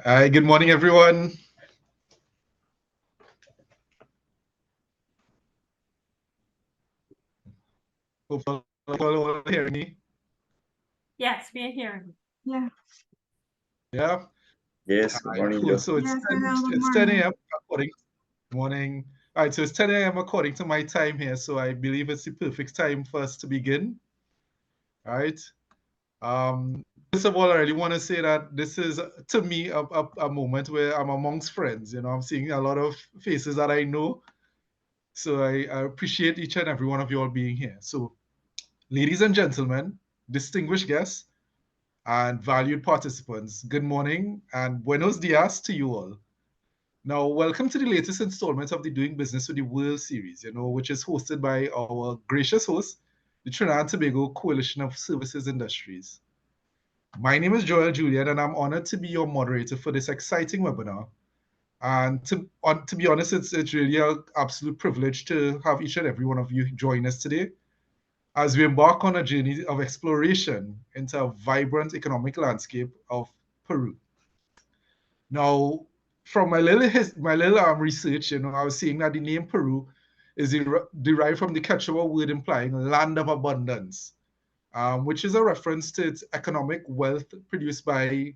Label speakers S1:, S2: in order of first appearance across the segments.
S1: Hi, good morning, everyone. Hope you all hearing me.
S2: Yes, we are hearing.
S3: Yeah.
S1: Yeah.
S4: Yes, good morning,
S1: Cool.
S4: Joe.
S1: So
S3: Yes, hello, good
S1: it's 10
S3: morning.
S1: a.m. according morning. All right, so it's 10 a.m. according to my time here. So I believe it's the perfect time for us to begin. All right. First of all, I really want to say that this is, to me, a moment where I'm amongst friends. You know, I'm seeing a lot of faces that I know. So I appreciate each and every one of you all being here. So, ladies and gentlemen, distinguished guests, and valued participants, good morning and buenos dias to you all. Now, welcome to the latest installment of the Doing Business with the World series, which is hosted by our gracious host, the Trinidad and Tobago Coalition of Services Industries. My name is Joel Juliet, and I'm honored to be your moderator for this exciting webinar. And to be honest, it's really an absolute privilege to have each and every one of you join us today as we embark on a journey of exploration into a vibrant economic landscape of Peru. Now, from my little research, I was seeing that the name Peru is derived from the Quechua word implying land of abundance, which is a reference to its economic wealth produced by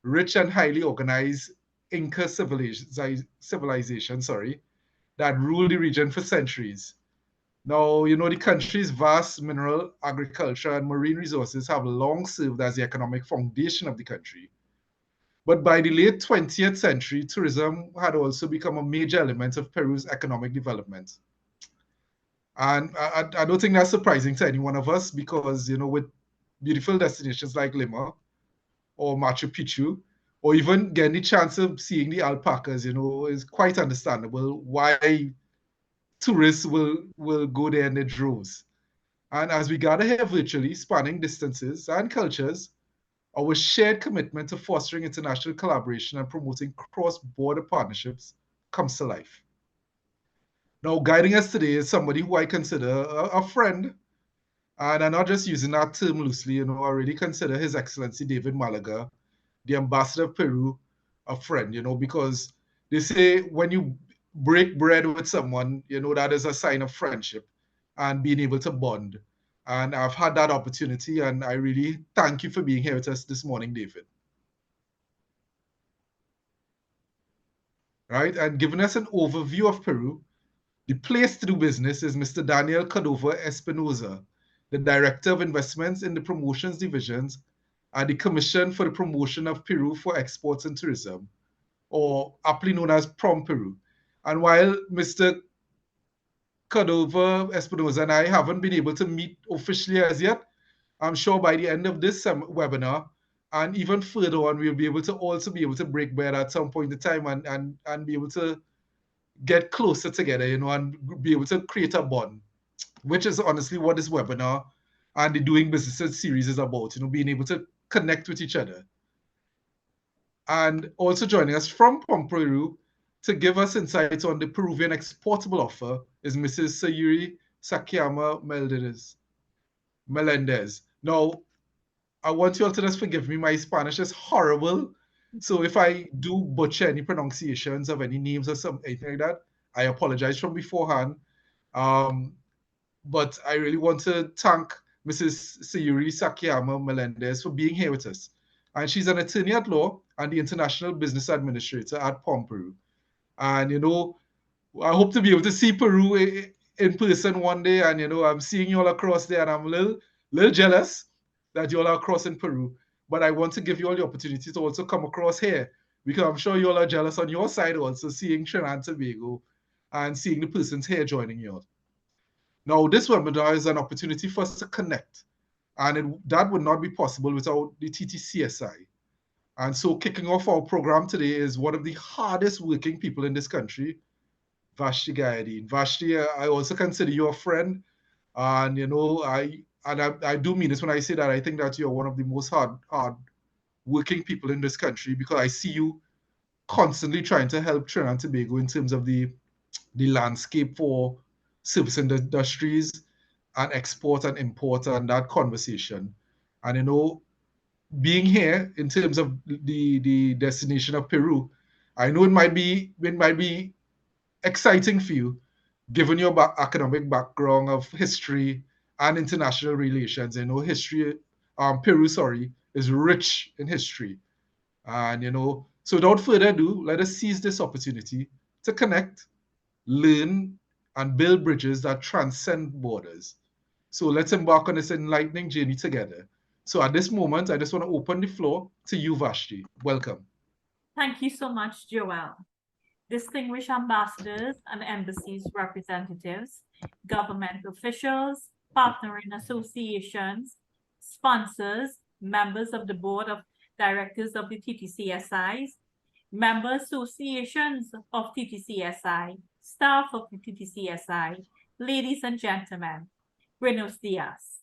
S1: rich and highly organized Inca civilization, that ruled the region for centuries. Now, the country's vast mineral, agriculture, and marine resources have long served as the economic foundation of the country. But by the late 20th century, tourism had also become a major element of Peru's economic development. And I don't think that's surprising to any one of us because, with beautiful destinations like Lima or Machu Picchu, or even getting the chance of seeing the alpacas, is quite understandable why tourists will go there in their droves. And as we gather here virtually, spanning distances and cultures, our shared commitment to fostering international collaboration and promoting cross-border partnerships comes to life. Now, guiding us today is somebody who I consider a friend, and I'm not just using that term loosely. I really consider His Excellency David Malaga, the Ambassador of Peru, a friend. Because they say when you break bread with someone, that is a sign of friendship and being able to bond. And I've had that opportunity, and I really thank you for being here with us this morning, David. Right? And giving us an overview of Peru, the place to do business is Mr. Daniel Cordova Espinoza, the Director of Investments in the Promotions Divisions at the Commission for the Promotion of Peru for Exports and Tourism, or aptly known as PROM-Peru. And while Mr. Cordova Espinoza and I haven't been able to meet officially as yet, I'm sure by the end of this webinar, and even further on, we'll be able to break bread at some point in time and be able to get closer together, and be able to create a bond, which is honestly what this webinar and the Doing Business series is about, being able to connect with each other. And also joining us from Peru to give us insights on the Peruvian exportable offer is Mrs. Sayuri Sakiyama Melendez. Now, I want you all to just forgive me. My Spanish is horrible. So if I do butcher any pronunciations of any names or something like that, I apologize from beforehand. But I really want to thank Mrs. Sayuri Sakiyama Melendez for being here with us. And she's an attorney at law and the International Business Administrator at Peru. And, I hope to be able to see Peru in person one day. And, I'm seeing you all across there, and I'm a little jealous that you all are across in Peru. But I want to give you all the opportunity to also come across here, because I'm sure you all are jealous on your side also, seeing Trinidad and Tobago and seeing the persons here joining you all. Now, this webinar is an opportunity for us to connect, and that would not be possible without the TTCSI. And so kicking off our program today is one of the hardest working people in this country, Vashti Gayadeen. Vashti, I also consider you a friend, and I do mean this when I say that. I think that you're one of the most hard working people in this country, because I see you constantly trying to help Trinidad and Tobago in terms of the landscape for service industries and export and import and that conversation. And being here in terms of the destination of Peru, I know it might be exciting for you, given your academic background of history and international relations. You know, Peru, sorry, is rich in history. And, so without further ado, let us seize this opportunity to connect, learn, and build bridges that transcend borders. So let's embark on this enlightening journey together. So at this moment, I just want to open the floor to you, Vashti. Welcome.
S2: Thank you so much, Joel. Distinguished ambassadors and embassies representatives, government officials, partnering associations, sponsors, members of the board of directors of the TTCSIs, member associations of TTCSI, staff of the TTCSI, ladies and gentlemen, buenos dias.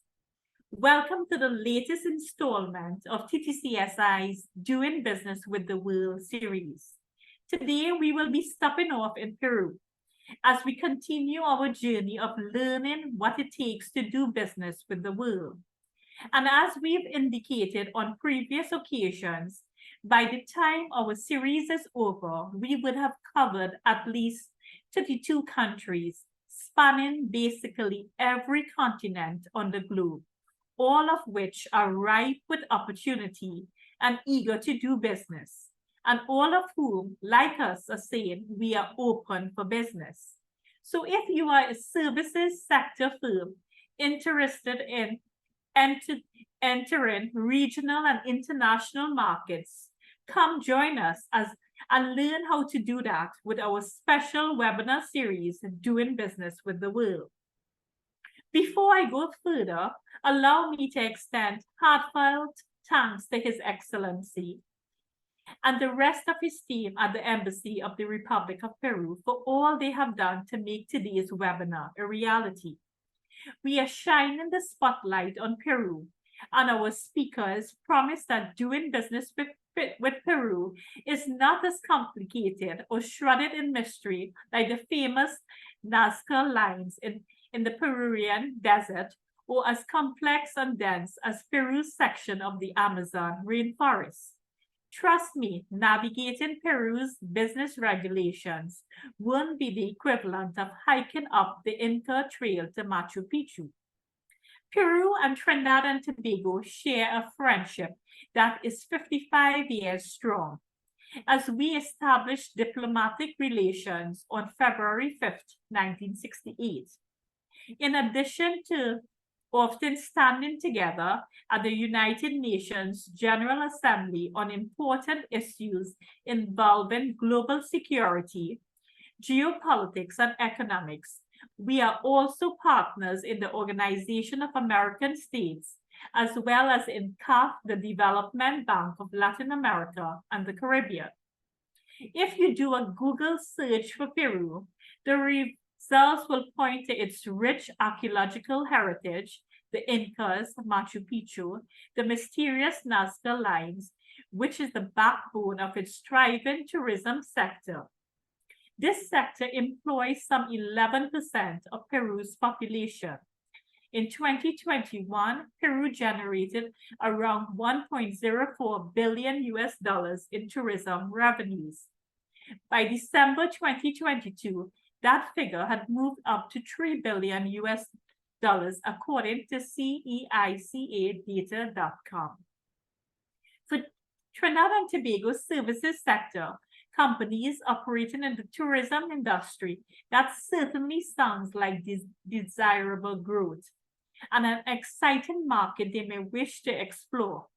S2: Welcome to the latest installment of TTCSI's Doing Business with the World series. Today, we will be stopping off in Peru as we continue our journey of learning what it takes to do business with the world. And as we've indicated on previous occasions, by the time our series is over, we would have covered at least 32 countries, spanning basically every continent on the globe, all of which are ripe with opportunity and eager to do business, and all of whom, like us, are saying we are open for business. So if you are a services sector firm interested in entering regional and international markets, come join us and learn how to do that with our special webinar series, Doing Business with the World. Before I go further, allow me to extend heartfelt thanks to His Excellency and the rest of his team at the Embassy of the Republic of Peru for all they have done to make today's webinar a reality. We are shining the spotlight on Peru, and our speakers promise that doing business with Peru is not as complicated or shrouded in mystery like the famous Nazca lines in the Peruvian desert, or as complex and dense as Peru's section of the Amazon rainforest. Trust me, navigating Peru's business regulations won't be the equivalent of hiking up the Inca Trail to Machu Picchu. Peru and Trinidad and Tobago share a friendship that is 55 years strong, as we established diplomatic relations on February 5th, 1968. In addition to often standing together at the United Nations General Assembly on important issues involving global security, geopolitics, and economics, we are also partners in the Organization of American States, as well as in CAF, the Development Bank of Latin America and the Caribbean. If you do a Google search for Peru, the results will point to its rich archaeological heritage, the Incas, Machu Picchu, the mysterious Nazca lines, which is the backbone of its thriving tourism sector. This sector employs some 11% of Peru's population. In 2021, Peru generated around $1.04 billion in tourism revenues. By December 2022, that figure had moved up to $3 billion according to CEICAdata.com. For Trinidad and Tobago services sector, companies operating in the tourism industry, that certainly sounds like desirable growth and an exciting market they may wish to explore.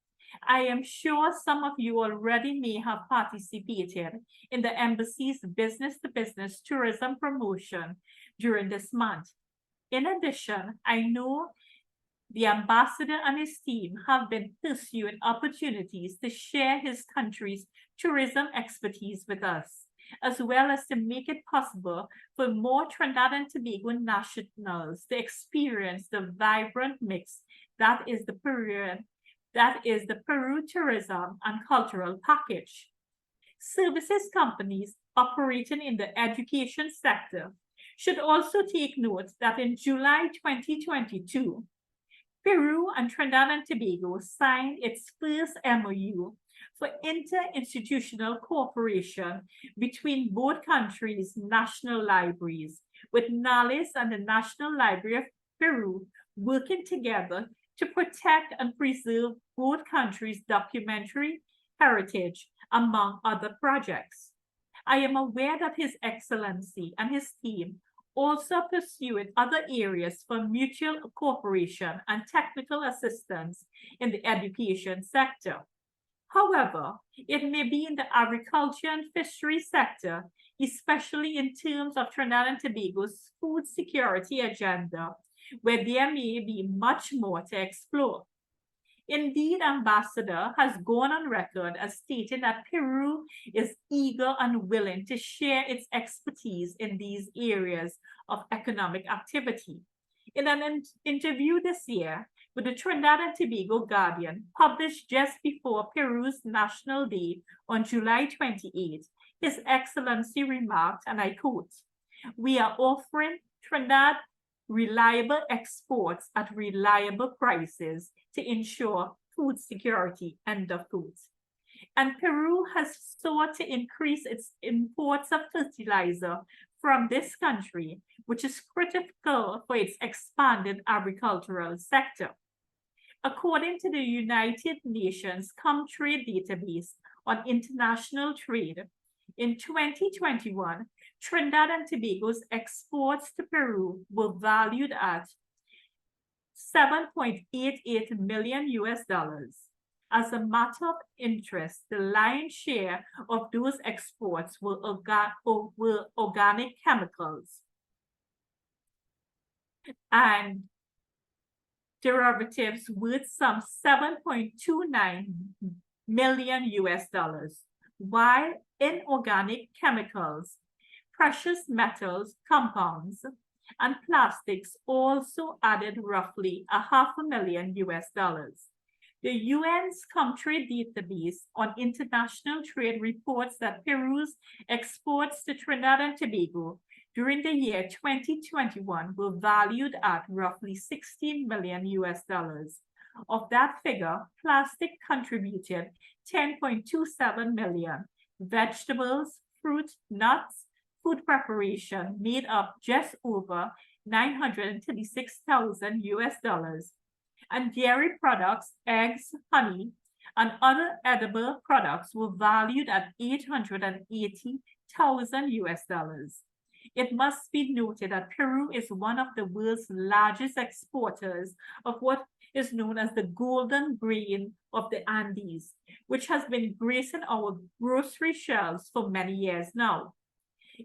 S2: I am sure some of you already may have participated in the embassy's business-to-business tourism promotion during this month. In addition, I know the ambassador and his team have been pursuing opportunities to share his country's tourism expertise with us, as well as to make it possible for more Trinidad and Tobago nationals to experience the vibrant mix that is the Peru tourism and cultural package. Services companies operating in the education sector should also take note that in July 2022, Peru and Trinidad and Tobago signed its first MOU for interinstitutional cooperation between both countries' national libraries, with NALIS and the National Library of Peru working together to protect and preserve both countries' documentary heritage, among other projects. I am aware that His Excellency and his team also pursued other areas for mutual cooperation and technical assistance in the education sector. However, it may be in the agriculture and fishery sector, especially in terms of Trinidad and Tobago's food security agenda, where there may be much more to explore. Indeed, Ambassador has gone on record as stating that Peru is eager and willing to share its expertise in these areas of economic activity. In an interview this year with the Trinidad and Tobago Guardian, published just before Peru's National Day on July 28, His Excellency remarked, and I quote, "We are offering Trinidad reliable exports at reliable prices to ensure food security," end of quote. And Peru has sought to increase its imports of fertilizer from this country, which is critical for its expanded agricultural sector. According to the United Nations Comtrade Database on International Trade, in 2021, Trinidad and Tobago's exports to Peru were valued at $7.88 million. As a matter of interest, the lion's share of those exports were organic chemicals and derivatives worth some $7.29 million, while inorganic chemicals, precious metals, compounds, and plastics also added roughly $500,000. The UN's Comtrade Database on International Trade reports that Peru's exports to Trinidad and Tobago during the year 2021 were valued at roughly $16 million. Of that figure, plastic contributed $10.27 million, vegetables, fruit, nuts, food preparation made up just over $936,000, and dairy products, eggs, honey, and other edible products were valued at $880,000. It must be noted that Peru is one of the world's largest exporters of what is known as the golden grain of the Andes, which has been gracing our grocery shelves for many years now.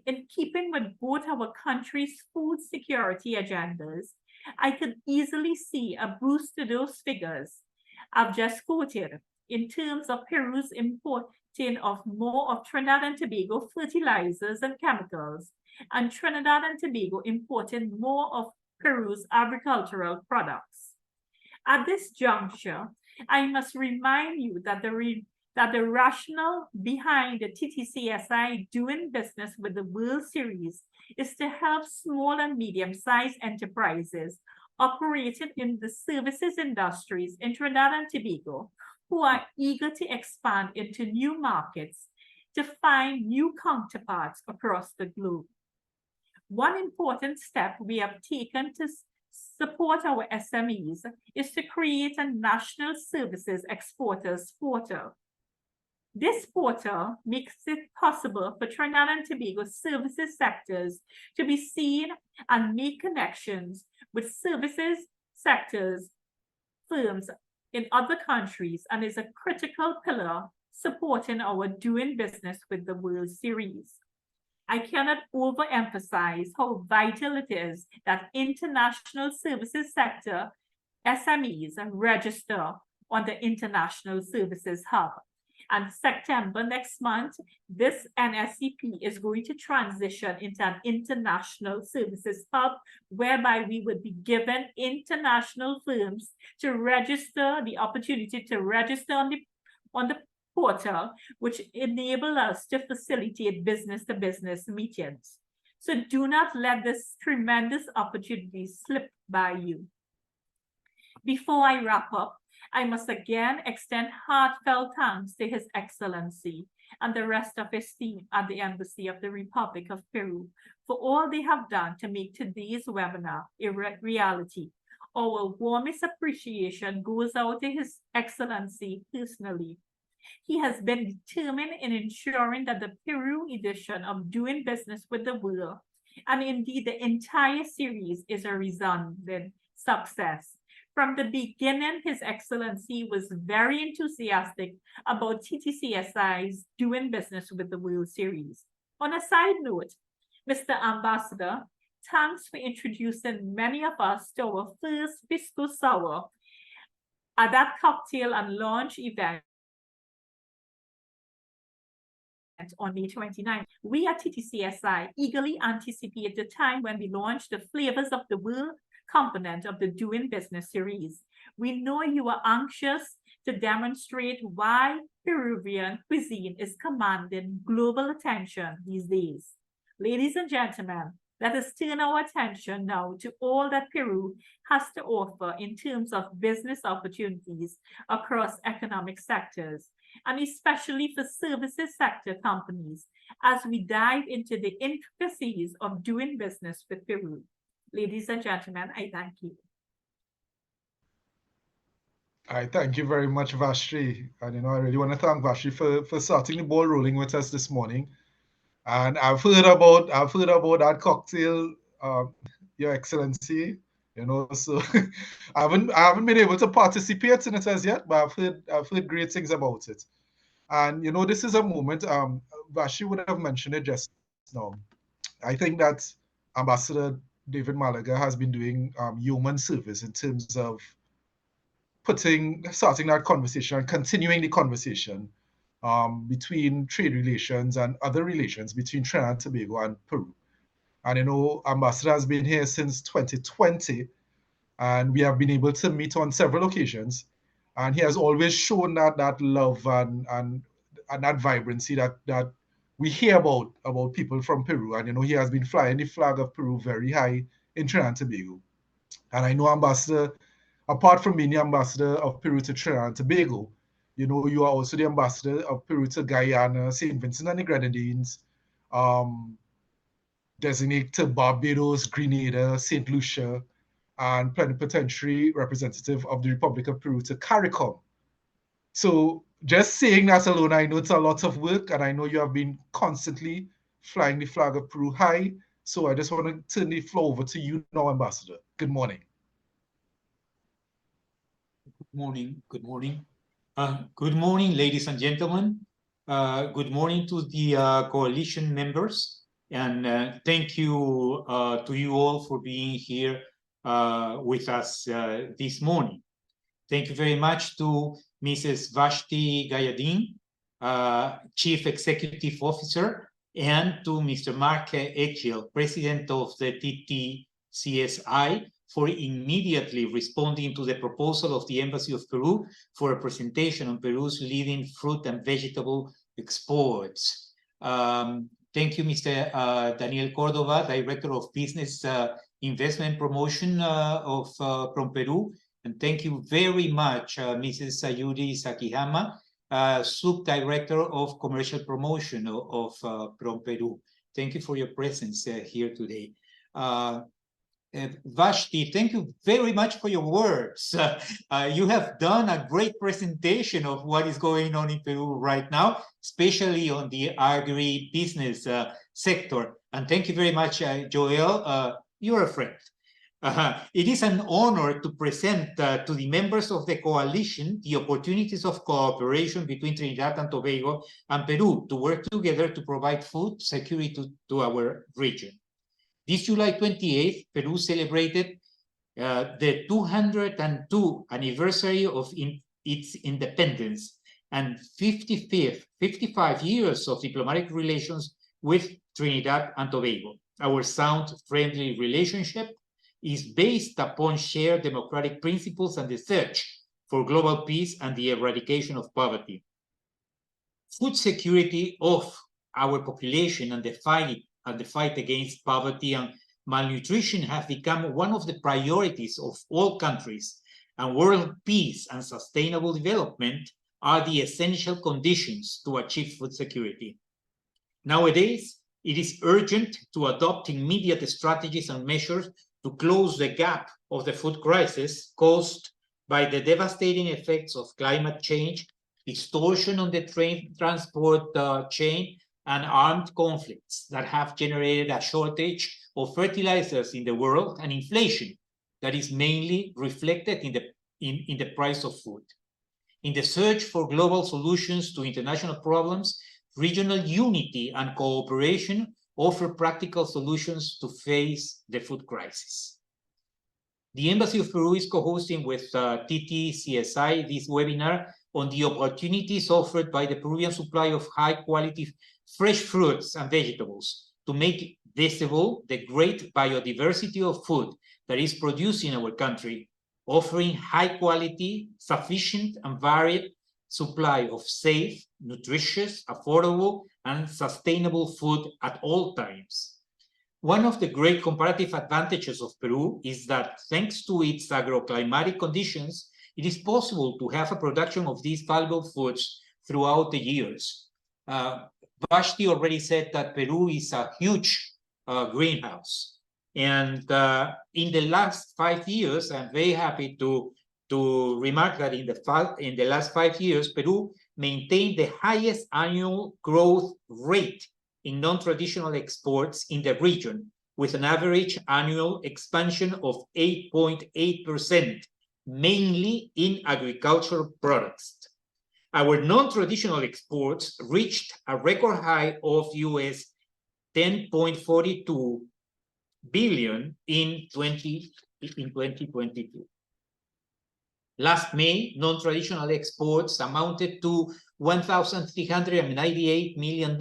S2: In keeping with both our country's food security agendas, I could easily see a boost to those figures I've just quoted in terms of Peru's importing of more of Trinidad and Tobago fertilizers and chemicals, and Trinidad and Tobago importing more of Peru's agricultural products. At this juncture, I must remind you that the rationale behind the TTCSI doing business with the World Series is to help small and medium-sized enterprises operating in the services industries in Trinidad and Tobago who are eager to expand into new markets to find new counterparts across the globe. One important step we have taken to support our SMEs is to create a national services exporters portal. This portal makes it possible for Trinidad and Tobago services sectors to be seen and make connections with services sectors firms in other countries, and is a critical pillar supporting our doing business with the World Series. I cannot overemphasize how vital it is that international services sector SMEs register on the International Services Hub. And September next month, this NSCP is going to transition into an international services hub, whereby we would be given international firms to register, the opportunity to register on the portal, which enable us to facilitate business-to-business meetings. So do not let this tremendous opportunity slip by you. Before I wrap up, I must again extend heartfelt thanks to His Excellency and the rest of his team at the Embassy of the Republic of Peru for all they have done to make today's webinar a reality. Our warmest appreciation goes out to His Excellency personally. He has been determined in ensuring that the Peru edition of Doing Business with the World, and indeed the entire series, is a resounding success. From the beginning, His Excellency was very enthusiastic about TTCSI's Doing Business with the World series. On a side note, Mr. Ambassador, thanks for introducing many of us to our first Pisco Sour at that cocktail and launch event on May 29th. We at TTCSI eagerly anticipate the time when we launch the Flavors of the World component of the Doing Business series. We know you are anxious to demonstrate why Peruvian cuisine is commanding global attention these days. Ladies and gentlemen, let us turn our attention now to all that Peru has to offer in terms of business opportunities across economic sectors, and especially for services sector companies, as we dive into the intricacies of doing business with Peru. Ladies and gentlemen, I thank you.
S1: I thank you very much, Vashti. And I really want to thank Vashti for starting the ball rolling with us this morning. And I've heard about that cocktail, Your Excellency. So I haven't been able to participate in it as yet, but I've heard great things about it. And this is a moment. Vashti would have mentioned it just now. I think that Ambassador David Malaga has been doing human service in terms of starting that conversation and continuing the conversation between trade relations and other relations between Trinidad and Tobago and Peru. And Ambassador has been here since 2020, and we have been able to meet on several occasions. And he has always shown that love and that vibrancy that we hear about people from Peru. And he has been flying the flag of Peru very high in Trinidad and Tobago. And I know, Ambassador, apart from being the ambassador of Peru to Trinidad and Tobago, you are also the ambassador of Peru to Guyana, St. Vincent and the Grenadines, designated to Barbados, Grenada, St. Lucia, and plenipotentiary representative of the Republic of Peru to CARICOM. So just saying that alone, I know it's a lot of work, and I know you have been constantly flying the flag of Peru high. So I just want to turn the floor over to you now, Ambassador. Good morning.
S3: Good morning. Good morning. Good morning, ladies and gentlemen. Good morning to the coalition members, and thank you to you all for being here with us this morning. Thank you very much to Mrs. Vashti Gayadin, Chief Executive Officer, and to Mr. Mark Echiel, President of the TTCSI, for immediately responding to the proposal of the Embassy of Peru for a presentation on Peru's leading fruit and vegetable exports. Thank you, Mr. Daniel Cordova, Director of Business Investment Promotion from Peru. And thank you very much, Mrs. Sayuri Sakihama, Subdirector of Commercial Promotion from Peru. Thank you for your presence here today. Vashti, thank you very much for your words. You have done a great presentation of what is going on in Peru right now, especially on the agri-business sector. And thank you very much, Joel. You're a friend. It is an honor to present to the members of the coalition the opportunities of cooperation between Trinidad and Tobago and Peru to work together to provide food security to our region. This July 28th, Peru celebrated the 202nd anniversary of its independence and 55 years of diplomatic relations with Trinidad and Tobago. Our sound, friendly relationship is based upon shared democratic principles and the search for global peace and the eradication of poverty. Food security of our population and the fight against poverty and malnutrition have become one of the priorities of all countries, and world peace and sustainable development are the essential conditions to achieve food security. Nowadays, it is urgent to adopt immediate strategies and measures to close the gap of the food crisis caused by the devastating effects of climate change, distortion on the transport chain, and armed conflicts that have generated a shortage of fertilizers in the world and inflation that is mainly reflected in the price of food. In the search for global solutions to international problems, regional unity and cooperation offer practical solutions to face the food crisis. The Embassy of Peru is co-hosting with TTCSI this webinar on the opportunities offered by the Peruvian supply of high-quality fresh fruits and vegetables to make visible the great biodiversity of food that is produced in our country, offering high-quality, sufficient, and varied supply of safe, nutritious, affordable, and sustainable food at all times. One of the great comparative advantages of Peru is that thanks to its agroclimatic conditions, it is possible to have a production of these valuable foods throughout the years. Vashti already said that Peru is a huge greenhouse. And in the last 5 years, I'm very happy to remark that in the last 5 years, Peru maintained the highest annual growth rate in non-traditional exports in the region, with an average annual expansion of 8.8%, mainly in agricultural products. Our non-traditional exports reached a record high of US $10.42 billion in 2022. Last May, non-traditional exports amounted to $1,398 million,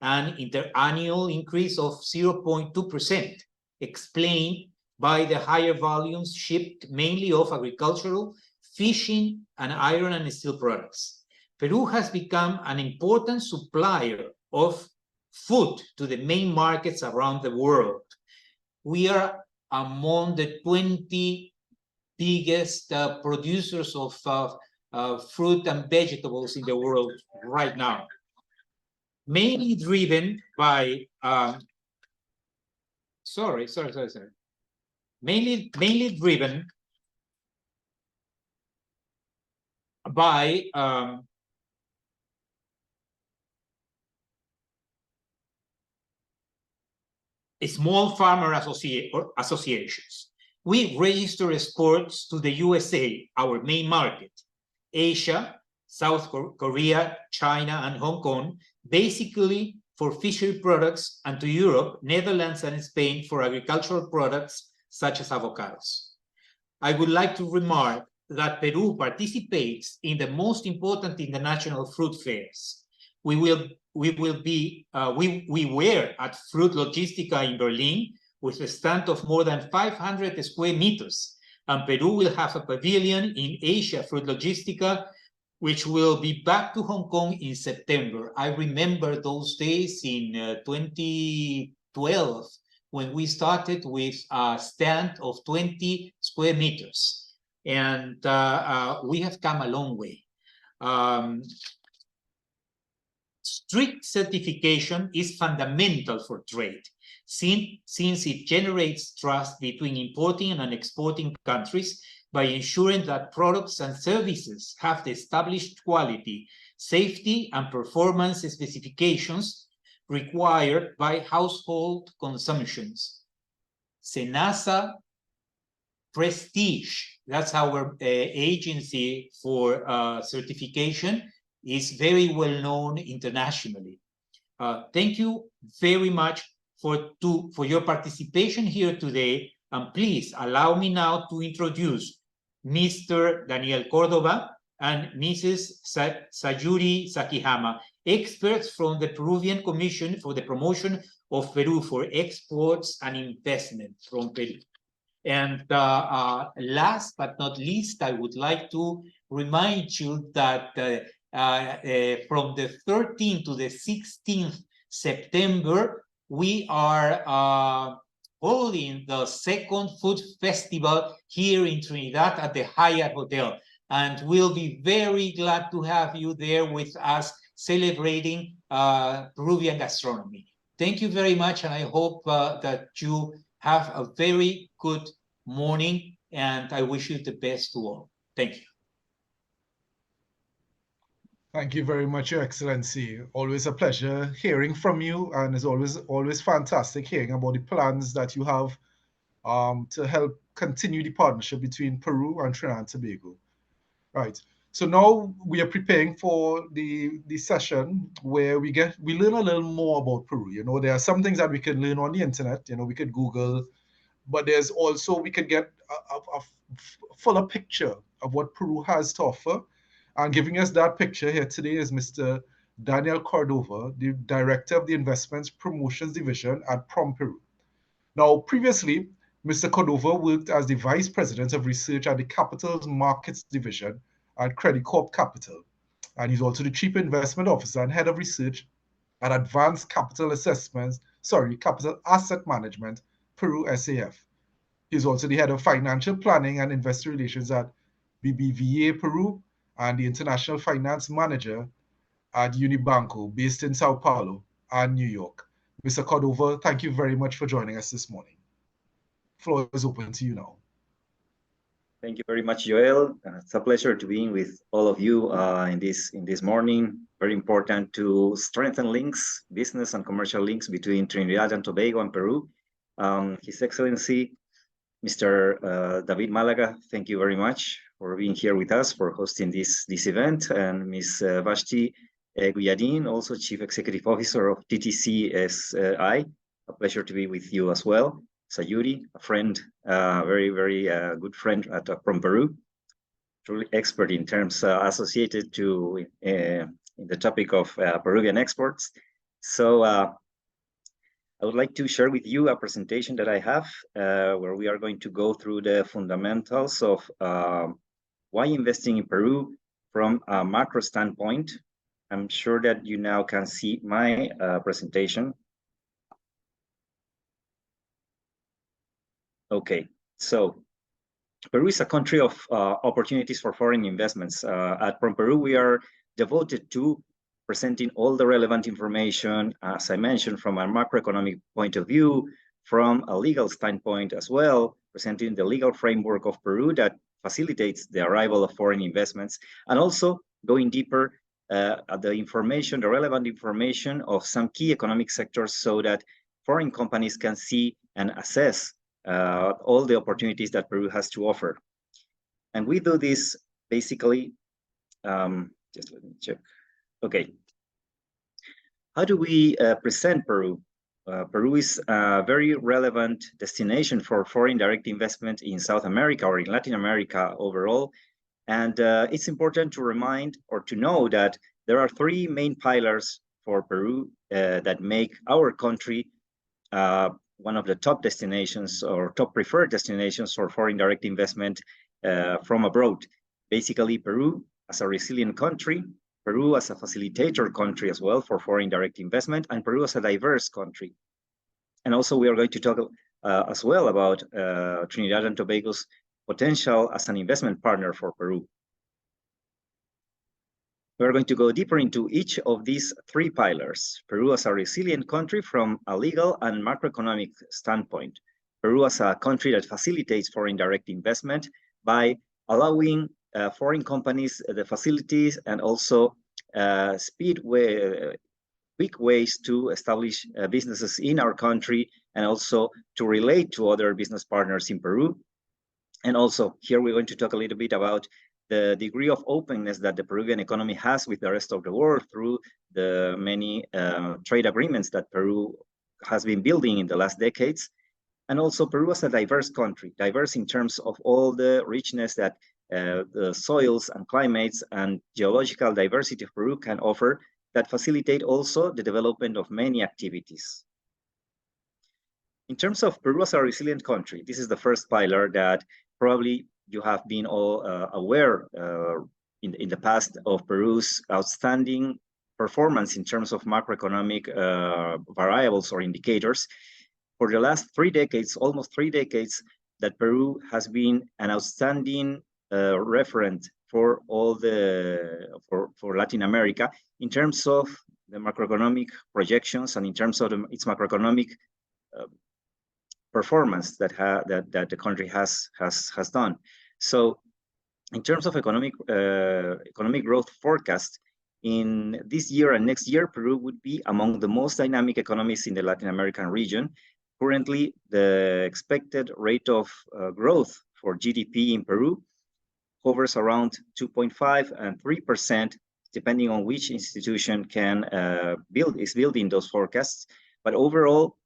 S3: an interannual increase of 0.2%, explained by the higher volumes shipped mainly of agricultural, fishing, and iron and steel products. Peru has become an important supplier of food to the main markets around the world. We are among the 20 biggest producers of fruit and vegetables in the world right now. Mainly driven by, mainly driven by small farmer associations. We register exports to the USA, our main market, Asia, South Korea, China, and Hong Kong, basically for fishery products, and to Europe, Netherlands, and Spain for agricultural products such as avocados. I would like to remark that Peru participates in the most important international fruit fairs. We were at Fruit Logistica in Berlin with a stand of more than 500 square meters, and Peru will have a pavilion in Asia Fruit Logistica, which will be back to Hong Kong in September. I remember those days in 2012 when we started with a stand of 20 square meters. And we have come a long way. Strict certification is fundamental for trade, since it generates trust between importing and exporting countries by ensuring that products and services have the established quality, safety, and performance specifications required by household consumptions. SENASA Prestige, that's our agency for certification, is very well known internationally. Thank you very much for your participation here today, and please allow me now to introduce Mr. Daniel Cordova and Mrs. Sayuri Sakihama, experts from the Peruvian Commission for the Promotion of Peru for Exports and Investment from Peru. And last but not least, I would like to remind you that from the 13th to the 16th September, we are holding the second food festival here in Trinidad at the Hyatt Hotel. And we'll be very glad to have you there with us celebrating Peruvian gastronomy. Thank you very much, and I hope that you have a very good morning, and I wish you the best to all. Thank you.
S1: Thank you very much, Your Excellency. Always a pleasure hearing from you, and it's always fantastic hearing about the plans that you have to help continue the partnership between Peru and Trinidad and Tobago. Right. So now we are preparing for the session where we learn a little more about Peru. You know, there are some things that we can learn on the internet. You know, we could Google, but there's also we could get a fuller picture of what Peru has to offer. And giving us that picture here today is Mr. Daniel Cordova, the Director of the Investments Promotions Division at PROM Peru. Now, previously, Mr. Cordova worked as the Vice President of Research at the Capital Markets Division at Credit Corp Capital. And he's also the Chief Investment Officer and Head of Research at Advanced Capital Asset Management, Peru SAF. He's also the Head of Financial Planning and Investor Relations at BBVA Peru and the International Finance Manager at Unibanco, based in Sao Paulo and New York. Mr. Cordova, thank you very much for joining us this morning. Floor is open to you now.
S4: Thank you very much, Joel. It's a pleasure to be with all of you in this morning. Very important to strengthen links, business and commercial links between Trinidad and Tobago and Peru. His Excellency, Mr. David Malaga, thank you very much for being here with us, for hosting this event, and Ms. Vashti Guyadin, also Chief Executive Officer of TTCSI. A pleasure to be with you as well. Sayuri, a friend, very good friend from Peru, truly expert in terms associated to in the topic of Peruvian exports. So I would like to share with you a presentation that I have where we are going to go through the fundamentals of why investing in Peru from a macro standpoint. I'm sure that you now can see my presentation. Okay, so Peru is a country of opportunities for foreign investments. At PROM Peru, we are devoted to presenting all the relevant information, as I mentioned, from a macroeconomic point of view, from a legal standpoint as well, presenting the legal framework of Peru that facilitates the arrival of foreign investments, and also going deeper at the information, the relevant information of some key economic sectors so that foreign companies can see and assess all the opportunities that Peru has to offer. And we do this basically, just let me check. Okay. How do we present Peru? Peru is a very relevant destination for foreign direct investment in South America or in Latin America overall. And it's important to remind or to know that there are three main pillars for Peru that make our country one of the top destinations or top preferred destinations for foreign direct investment from abroad. Basically, Peru as a resilient country, Peru as a facilitator country as well for foreign direct investment, and Peru as a diverse country. And also we are going to talk as well about Trinidad and Tobago's potential as an investment partner for Peru. We're going to go deeper into each of these three pillars. Peru as a resilient country from a legal and macroeconomic standpoint. Peru as a country that facilitates foreign direct investment by allowing foreign companies the facilities and also quick ways to establish businesses in our country and also to relate to other business partners in Peru. And also here we're going to talk a little bit about the degree of openness that the Peruvian economy has with the rest of the world through the many trade agreements that Peru has been building in the last decades. And also Peru as a diverse country, diverse in terms of all the richness that the soils and climates and geological diversity of Peru can offer that facilitate also the development of many activities. In terms of Peru as a resilient country, this is the first pillar that probably you have been all aware in the past of Peru's outstanding performance in terms of macroeconomic variables or indicators. for the last 3 decades, almost 3 decades, that Peru has been an outstanding referent for all for Latin America in terms of the macroeconomic projections and in terms of its macroeconomic performance that the country has done. So, in terms of economic growth forecast, in this year and next year, Peru would be among the most dynamic economies in the Latin American region. Currently, the expected rate of growth for GDP in Peru hovers around 2.5 and 3%, depending on which institution is building those forecasts. But overall,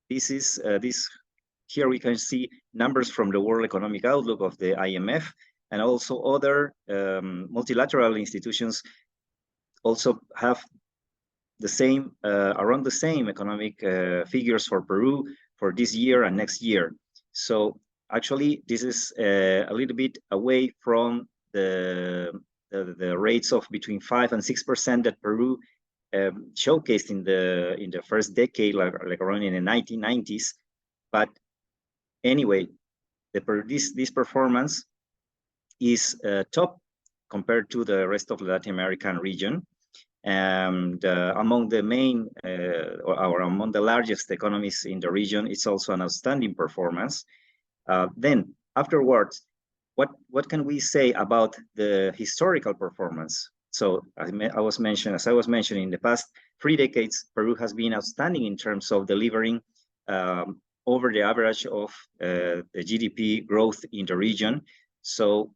S4: here we can see numbers from the World Economic Outlook of the IMF, and also other multilateral institutions also have the same, around the same economic figures for Peru for this year and next year. So actually, this is a little bit away from the rates of between 5 and 6% that Peru showcased in the first decade, like around in the 1990s. But anyway, this performance is top compared to the rest of the Latin American region, and among the main or among the largest economies in the region, it's also an outstanding performance. Then afterwards, what can we say about the historical performance? So as I was mentioning, in the past 3 decades, Peru has been outstanding in terms of delivering over the average of the GDP growth in the region. So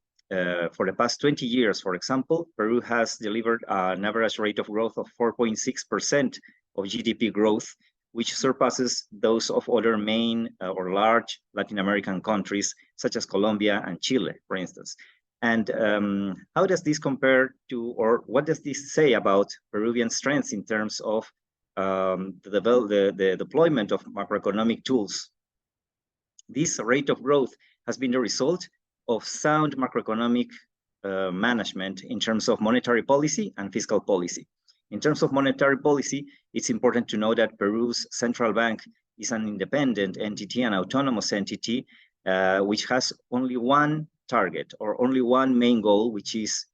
S4: for the past 20 years, for example, Peru has delivered an average rate of growth of 4.6% of GDP growth, which surpasses those of other main or large Latin American countries, such as Colombia and Chile, for instance. And how does this compare to, or what does this say about Peruvian strengths in terms of the deployment of macroeconomic tools? This rate of growth has been the result of sound macroeconomic management in terms of monetary policy and fiscal policy. In terms of monetary policy, it's important to know that Peru's central bank is an independent entity, an autonomous entity, which has only one target or only one main goal, which is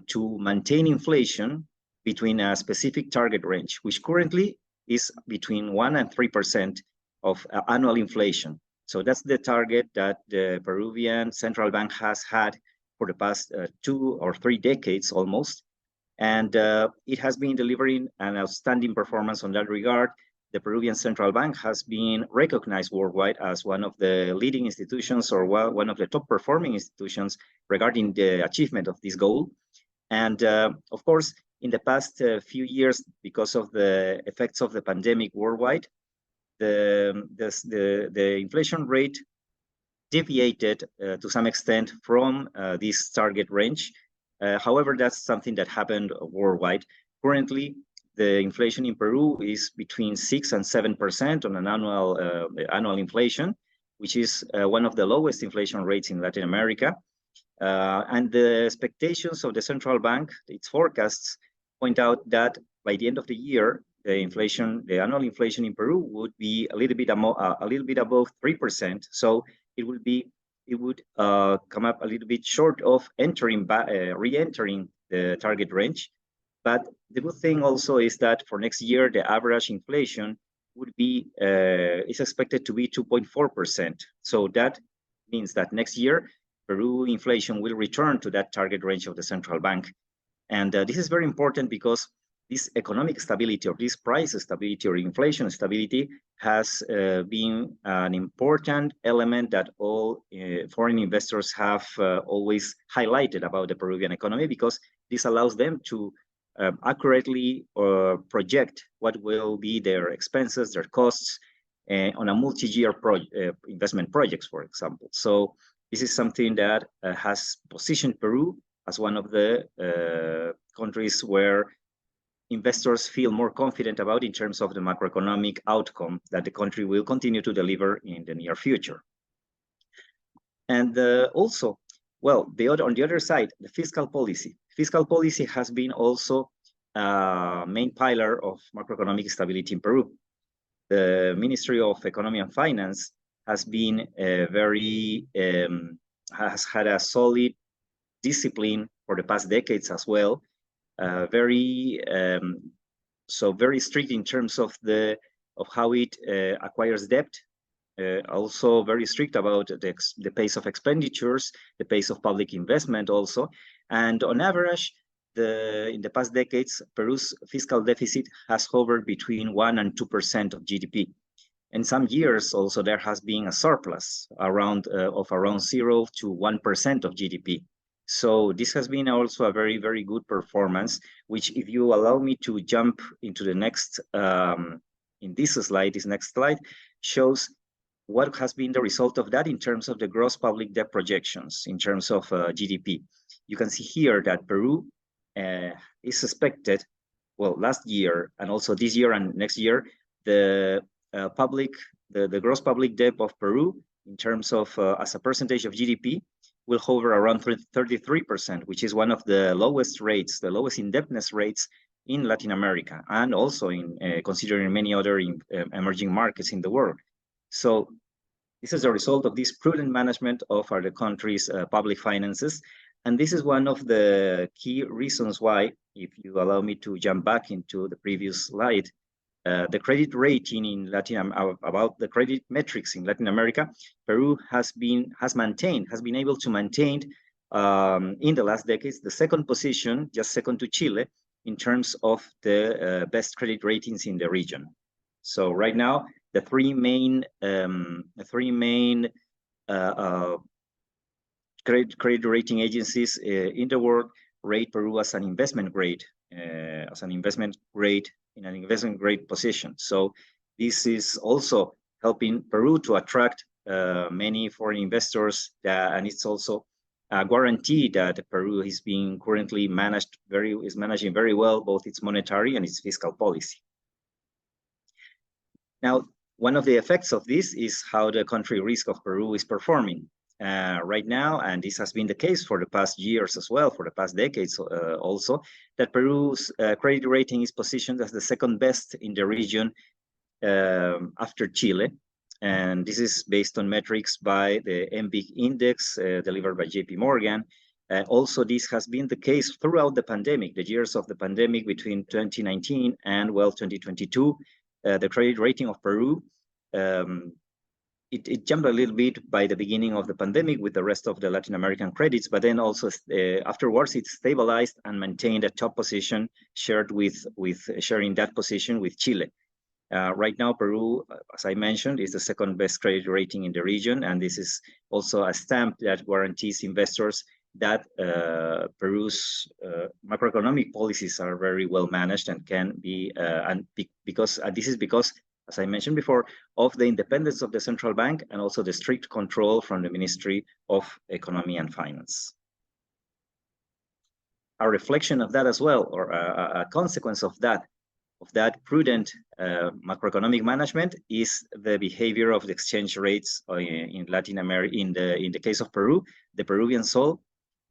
S4: to maintain inflation between a specific target range, which currently is between 1 and 3% of annual inflation. So that's the target that the Peruvian central bank has had for the past 2 or 3 decades almost. And it has been delivering an outstanding performance on that regard. The Peruvian Central Bank has been recognized worldwide as one of the leading institutions, or one of the top performing institutions regarding the achievement of this goal. And of course, in the past few years, because of the effects of the pandemic worldwide, the inflation rate deviated to some extent from this target range. However, that's something that happened worldwide. Currently, the inflation in Peru is between 6 and 7% on an annual inflation, which is one of the lowest inflation rates in Latin America. And the expectations of the central bank, its forecasts, point out that by the end of the year, the annual inflation in Peru would be a little bit above 3%. So it would come up a little bit short of re-entering the target range. But the good thing also is that for next year, the average inflation would be is expected to be 2.4%. So that means that next year, Peru inflation will return to that target range of the central bank. And this is very important because this economic stability, or this price stability or inflation stability, has been an important element that all foreign investors have always highlighted about the Peruvian economy, because this allows them to accurately project what will be their expenses, their costs on a multi-year investment projects, for example. So this is something that has positioned Peru as one of the countries where investors feel more confident about in terms of the macroeconomic outcome that the country will continue to deliver in the near future. And also, well, on the other side, the fiscal policy. Fiscal policy has been also a main pillar of macroeconomic stability in Peru. the Ministry of Economy and Finance has been has had a solid discipline for the past decades as well. Very strict in terms of how it acquires debt. Also very strict about the pace of expenditures, the pace of public investment also. And on average, in the past decades, Peru's fiscal deficit has hovered between 1% and 2% of GDP. In some years also there has been a surplus of around 0 to 1% of GDP. So this has been also a very, very good performance, which, if you allow me to jump into the next, in this next slide, shows what has been the result of that in terms of the gross public debt projections, in terms of GDP. You can see here that Peru is expected, well, last year and also this year and next year, the gross public debt of Peru, in terms of as a percentage of GDP, will hover around 33%, which is one of the lowest rates, the lowest indebtedness rates in Latin America, and also in considering many other emerging markets in the world. So this is a result of this prudent management of the country's public finances. And this is one of the key reasons why, if you allow me to jump back into the previous slide, the credit rating in about the credit metrics in Latin America, Peru has been able to maintain in the last decades the second position, just second to Chile, in terms of the best credit ratings in the region. So right now, the three main credit rating agencies in the world rate Peru as an investment grade, in an investment grade position. So this is also helping Peru to attract many foreign investors, and it's also a guarantee that Peru is being currently managing very well both its monetary and its fiscal policy. Now, one of the effects of this is how the country risk of Peru is performing right now, and this has been the case for the past years as well, for the past decades also, that Peru's credit rating is positioned as the second best in the region after Chile. And this is based on metrics by the MBIC index delivered by JP Morgan. Also, this has been the case throughout the pandemic, the years of the pandemic between 2019 and, well, 2022. The credit rating of Peru, it jumped a little bit by the beginning of the pandemic with the rest of the Latin American credits, but then also afterwards it stabilized and maintained a top position, sharing that position with Chile. Right now, Peru, as I mentioned, is the second best credit rating in the region, and this is also a stamp that guarantees investors that Peru's macroeconomic policies are very well managed and can be, this is because, as I mentioned before, of the independence of the central bank and also the strict control from the Ministry of Economy and Finance. A reflection of that as well, or a consequence of that prudent macroeconomic management, is the behavior of the exchange rates in Latin America, in the case of Peru, the Peruvian sol,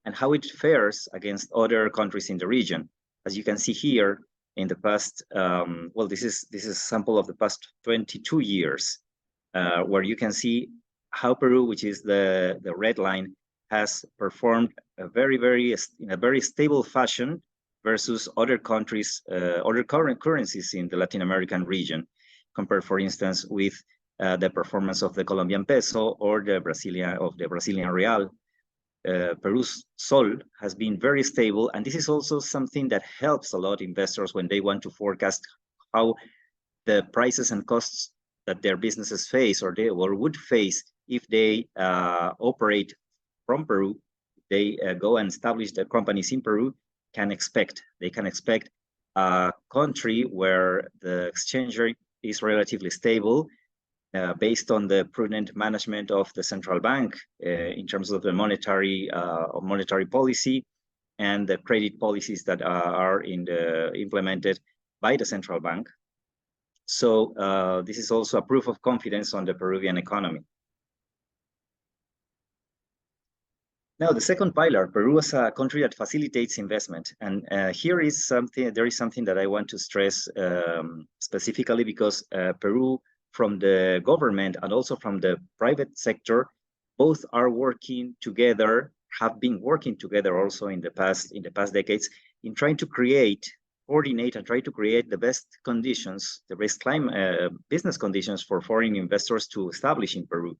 S4: and how it fares against other countries in the region. As you can see here, in the past, well, this is a sample of the past 22 years, where you can see how Peru, which is the red line, has performed in a very stable fashion versus other countries, other current currencies in the Latin American region, compared, for instance, with the performance of the Colombian peso or the Brazilian real. Peru's sol has been very stable, and this is also something that helps a lot investors when they want to forecast how the prices and costs that their businesses face or would face if they operate from Peru, they go and establish their companies in Peru. They can expect a country where the exchange rate is relatively stable, based on the prudent management of the central bank in terms of the monetary policy and the credit policies that are implemented by the central bank. So this is also a proof of confidence on the Peruvian economy. Now, the second pillar, Peru as a country that facilitates investment. And there is something that I want to stress specifically, because Peru, from the government and also from the private sector, both are working together, have been working together also in the past decades, in trying to coordinate and try to create the best conditions, the best business conditions for foreign investors to establish in Peru.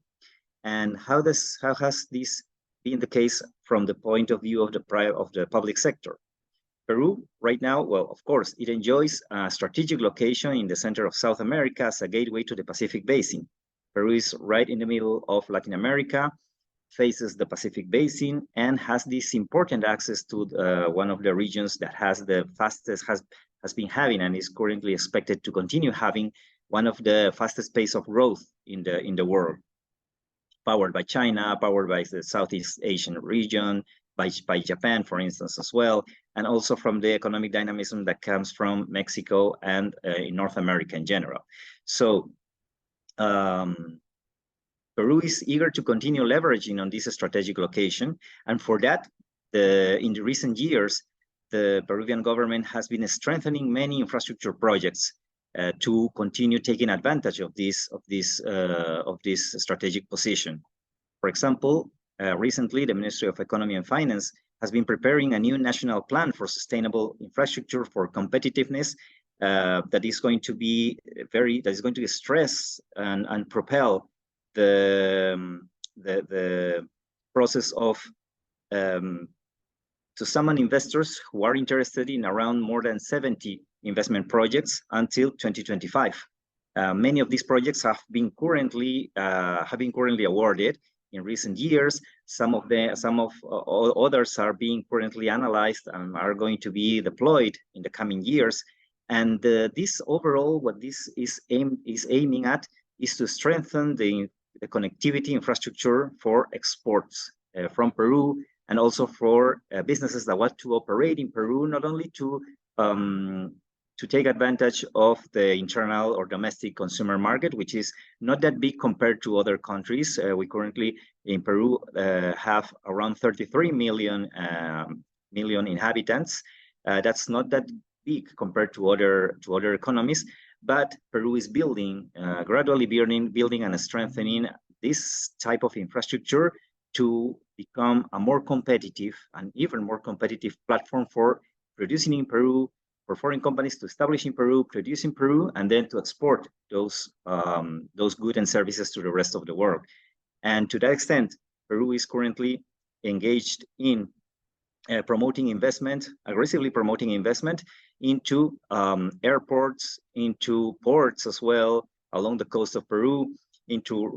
S4: And how has this been the case from the point of view of the public sector? Peru right now, well, of course, it enjoys a strategic location in the center of South America as a gateway to the Pacific Basin. Peru is right in the middle of Latin America, faces the Pacific Basin, and has this important access to one of the regions that has the fastest, has been having and is currently expected to continue having one of the fastest pace of growth in the world, powered by China, powered by the Southeast Asian region, by Japan, for instance, as well, and also from the economic dynamism that comes from Mexico and in North America in general. So Peru is eager to continue leveraging on this strategic location, and for that, in the recent years, the Peruvian government has been strengthening many infrastructure projects to continue taking advantage of this strategic position. For example, recently, the Ministry of Economy and Finance has been preparing a new national plan for sustainable infrastructure for competitiveness that is going to stress and propel the process of to summon investors who are interested in around more than 70 investment projects until 2025. Many of these projects have been currently awarded in recent years. Some of others are being currently analyzed and are going to be deployed in the coming years. And this overall, what this is aiming at is to strengthen the connectivity infrastructure for exports from Peru, and also for businesses that want to operate in Peru, not only to take advantage of the internal or domestic consumer market, which is not that big compared to other countries. We currently in Peru have around 33 million inhabitants. That's not that big compared to other economies, but Peru is gradually building and strengthening this type of infrastructure to become a more competitive and even more competitive platform for producing in Peru, for foreign companies to establish in Peru, produce in Peru, and then to export those goods and services to the rest of the world. And to that extent, Peru is currently engaged in aggressively promoting investment into airports, into ports as well, along the coast of Peru, into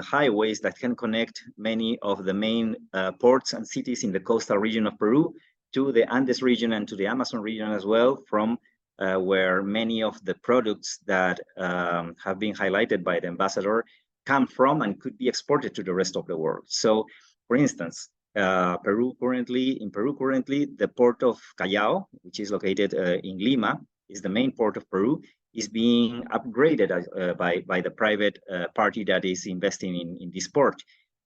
S4: highways that can connect many of the main ports and cities in the coastal region of Peru to the Andes region and to the Amazon region as well, from where many of the products that have been highlighted by the ambassador come from and could be exported to the rest of the world. So, for instance, in Peru currently, the port of Callao, which is located in Lima, is the main port of Peru, is being upgraded by the private party that is investing in this port.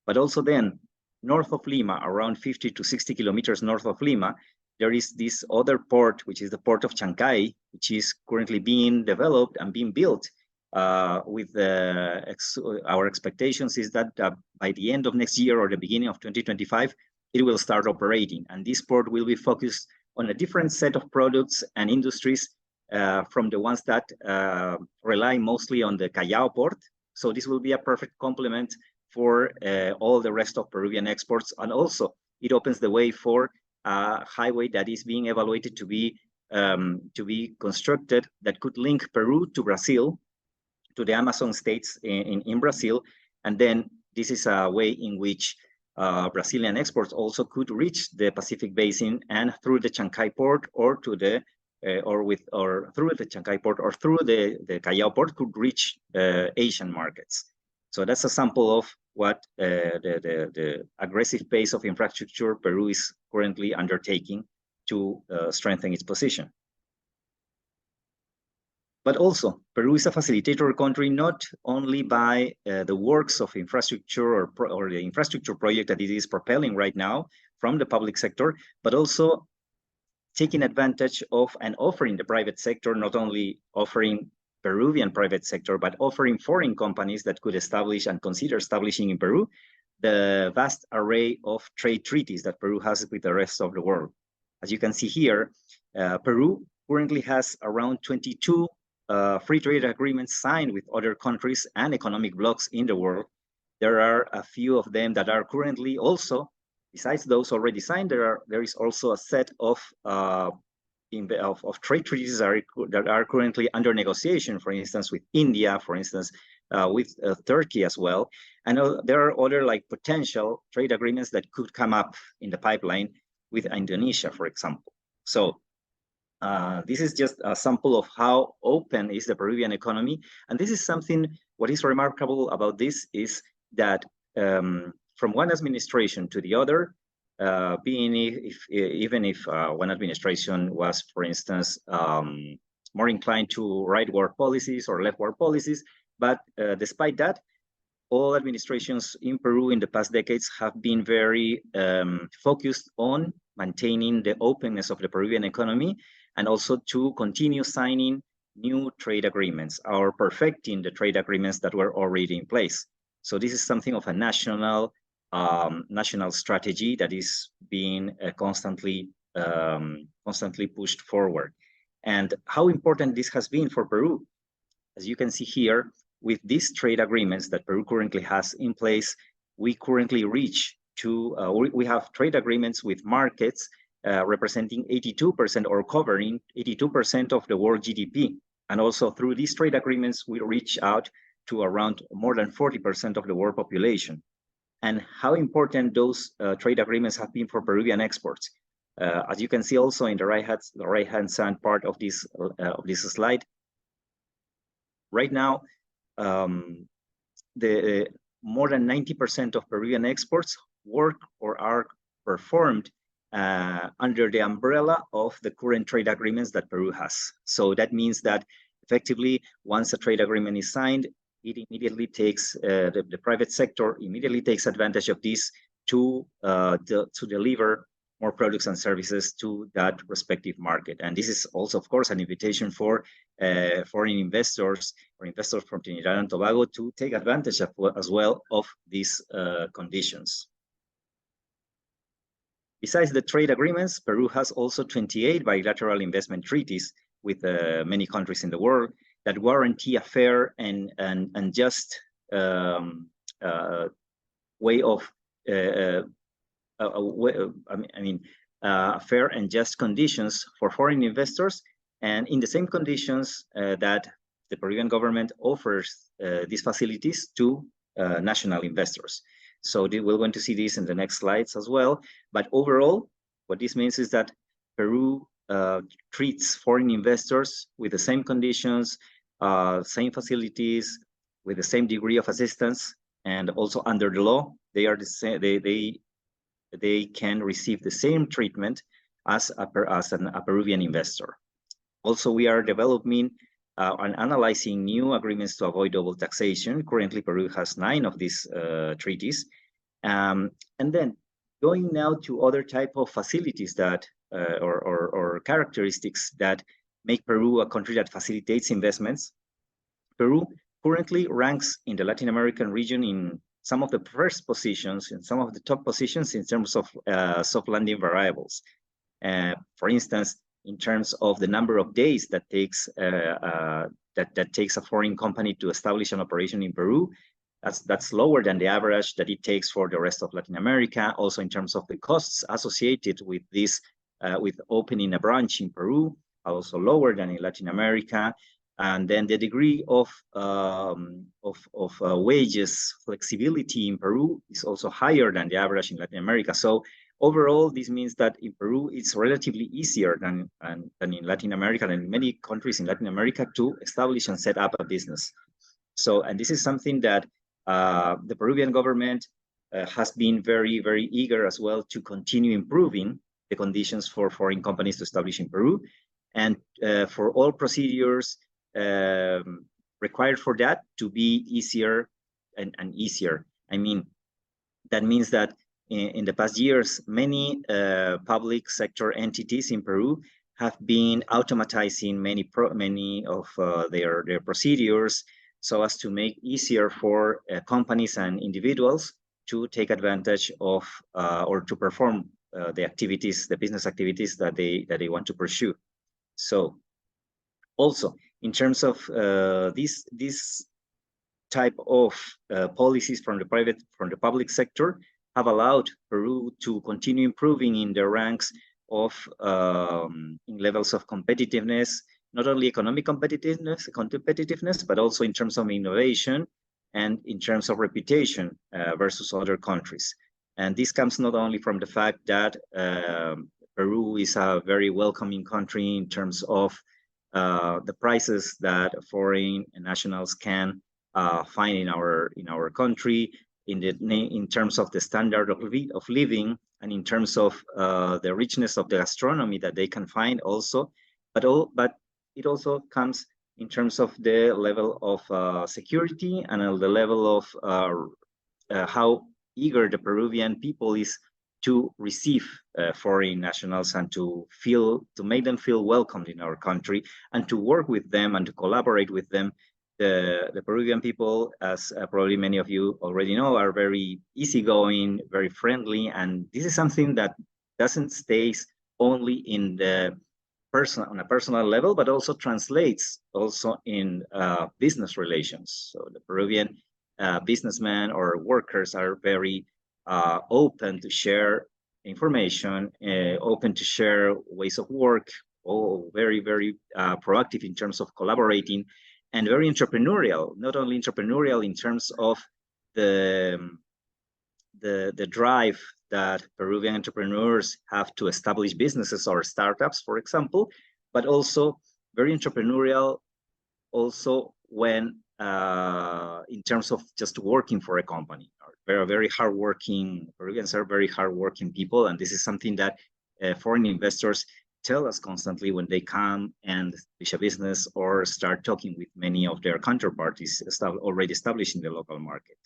S4: But also then, north of Lima, around 50 to 60 kilometers north of Lima, there is this other port, which is the port of Chancay, which is currently being developed and being built. Our expectations is that by the end of next year or the beginning of 2025, it will start operating. And this port will be focused on a different set of products and industries from the ones that rely mostly on the Callao port. So this will be a perfect complement for all the rest of Peruvian exports. And also it opens the way for a highway that is being evaluated to be constructed that could link Peru to Brazil, to the Amazon states in Brazil. And then this is a way in which Brazilian exports also could reach the Pacific Basin, and through the Chancay port or through the Chancay port or through the Callao port could reach Asian markets. So that's a sample of what the aggressive pace of infrastructure Peru is currently undertaking to strengthen its position. But also, Peru is a facilitator country not only by the works of infrastructure or the infrastructure project that it is propelling right now from the public sector, but also taking advantage of and offering the private sector, not only offering Peruvian private sector, but offering foreign companies that could establish and consider establishing in Peru the vast array of trade treaties that Peru has with the rest of the world. As you can see here, Peru currently has around 22 free trade agreements signed with other countries and economic blocs in the world. There are a few of them that are currently also, besides those already signed, there is also a set of trade treaties that are currently under negotiation, for instance, with India, for instance, with Turkey as well. And there are other like potential trade agreements that could come up in the pipeline with Indonesia, for example. So this is just a sample of how open is the Peruvian economy. And this is something, what is remarkable about this is that from one administration to the other, even if one administration was, for instance, more inclined to right-ward policies or left-ward policies, but despite that, all administrations in Peru in the past decades have been very focused on maintaining the openness of the Peruvian economy and also to continue signing new trade agreements or perfecting the trade agreements that were already in place. So this is something of a national strategy that is being constantly pushed forward. And how important this has been for Peru, as you can see here, with these trade agreements that Peru currently has in place, we currently reach to, we have trade agreements with markets representing 82% or covering 82% of the world GDP. And also through these trade agreements, we reach out to around more than 40% of the world population. And how important those trade agreements have been for Peruvian exports. As you can see also in the right-hand side part of this slide, right now, the more than 90% of Peruvian exports work or are performed under the umbrella of the current trade agreements that Peru has. So that means that effectively, once a trade agreement is signed, it immediately takes, the private sector immediately takes advantage of this to deliver more products and services to that respective market. And this is also, of course, an invitation for foreign investors or investors from Trinidad and Tobago to take advantage of, as well of these conditions. Besides the trade agreements, Peru has also 28 bilateral investment treaties with many countries in the world that guarantee a fair and just way of fair and just conditions for foreign investors, and in the same conditions that the Peruvian government offers these facilities to national investors. So we're going to see this in the next slides as well. But overall, what this means is that Peru treats foreign investors with the same conditions, same facilities, with the same degree of assistance, and also under the law, they are the same. They can receive the same treatment as a Peruvian investor. Also, we are developing and analyzing new agreements to avoid double taxation. Currently, Peru has 9 of these treaties. And then going now to other type of facilities that or characteristics that make Peru a country that facilitates investments. Peru currently ranks in the Latin American region in some of the first positions, in some of the top positions in terms of soft landing variables. For instance, in terms of the number of days that takes that takes a foreign company to establish an operation in Peru, that's lower than the average that it takes for the rest of Latin America. Also, in terms of the costs associated with this, with opening a branch in Peru, also lower than in Latin America. And then the degree of wages flexibility in Peru is also higher than the average in Latin America. So overall, this means that in Peru, it's relatively easier than in Latin America and in many countries in Latin America to establish and set up a business. So, and this is something that the Peruvian government has been very, very eager as well to continue improving the conditions for foreign companies to establish in Peru. And for all procedures required for that to be easier and easier. I mean, that means that in the past years, many public sector entities in Peru have been automatizing many of their procedures so as to make easier for companies and individuals to take advantage of or to perform the activities, the business activities that they want to pursue. So also in terms of this type of policies from the public sector have allowed Peru to continue improving in the ranks of in levels of competitiveness, not only economic competitiveness, but also in terms of innovation and in terms of reputation versus other countries. And this comes not only from the fact that Peru is a very welcoming country in terms of the prices that foreign nationals can find in our country, in terms of the standard of living, and in terms of the richness of the gastronomy that they can find also, but it also comes in terms of the level of security and the level of how eager the Peruvian people is to receive foreign nationals and to make them feel welcomed in our country and to work with them and to collaborate with them. The Peruvian people, as probably many of you already know, are very easygoing, very friendly, and this is something that doesn't stay only in the on a personal level, but also translates also in business relations. So the Peruvian businessmen or workers are very open to share information, open to share ways of work, very, very proactive in terms of collaborating, and very entrepreneurial, not only entrepreneurial in terms of the drive that Peruvian entrepreneurs have to establish businesses or startups, for example, but also very entrepreneurial also when in terms of just working for a company. Very, very hardworking, Peruvians are very hardworking people, and this is something that foreign investors tell us constantly when they come and establish a business or start talking with many of their counterparties already established in the local market.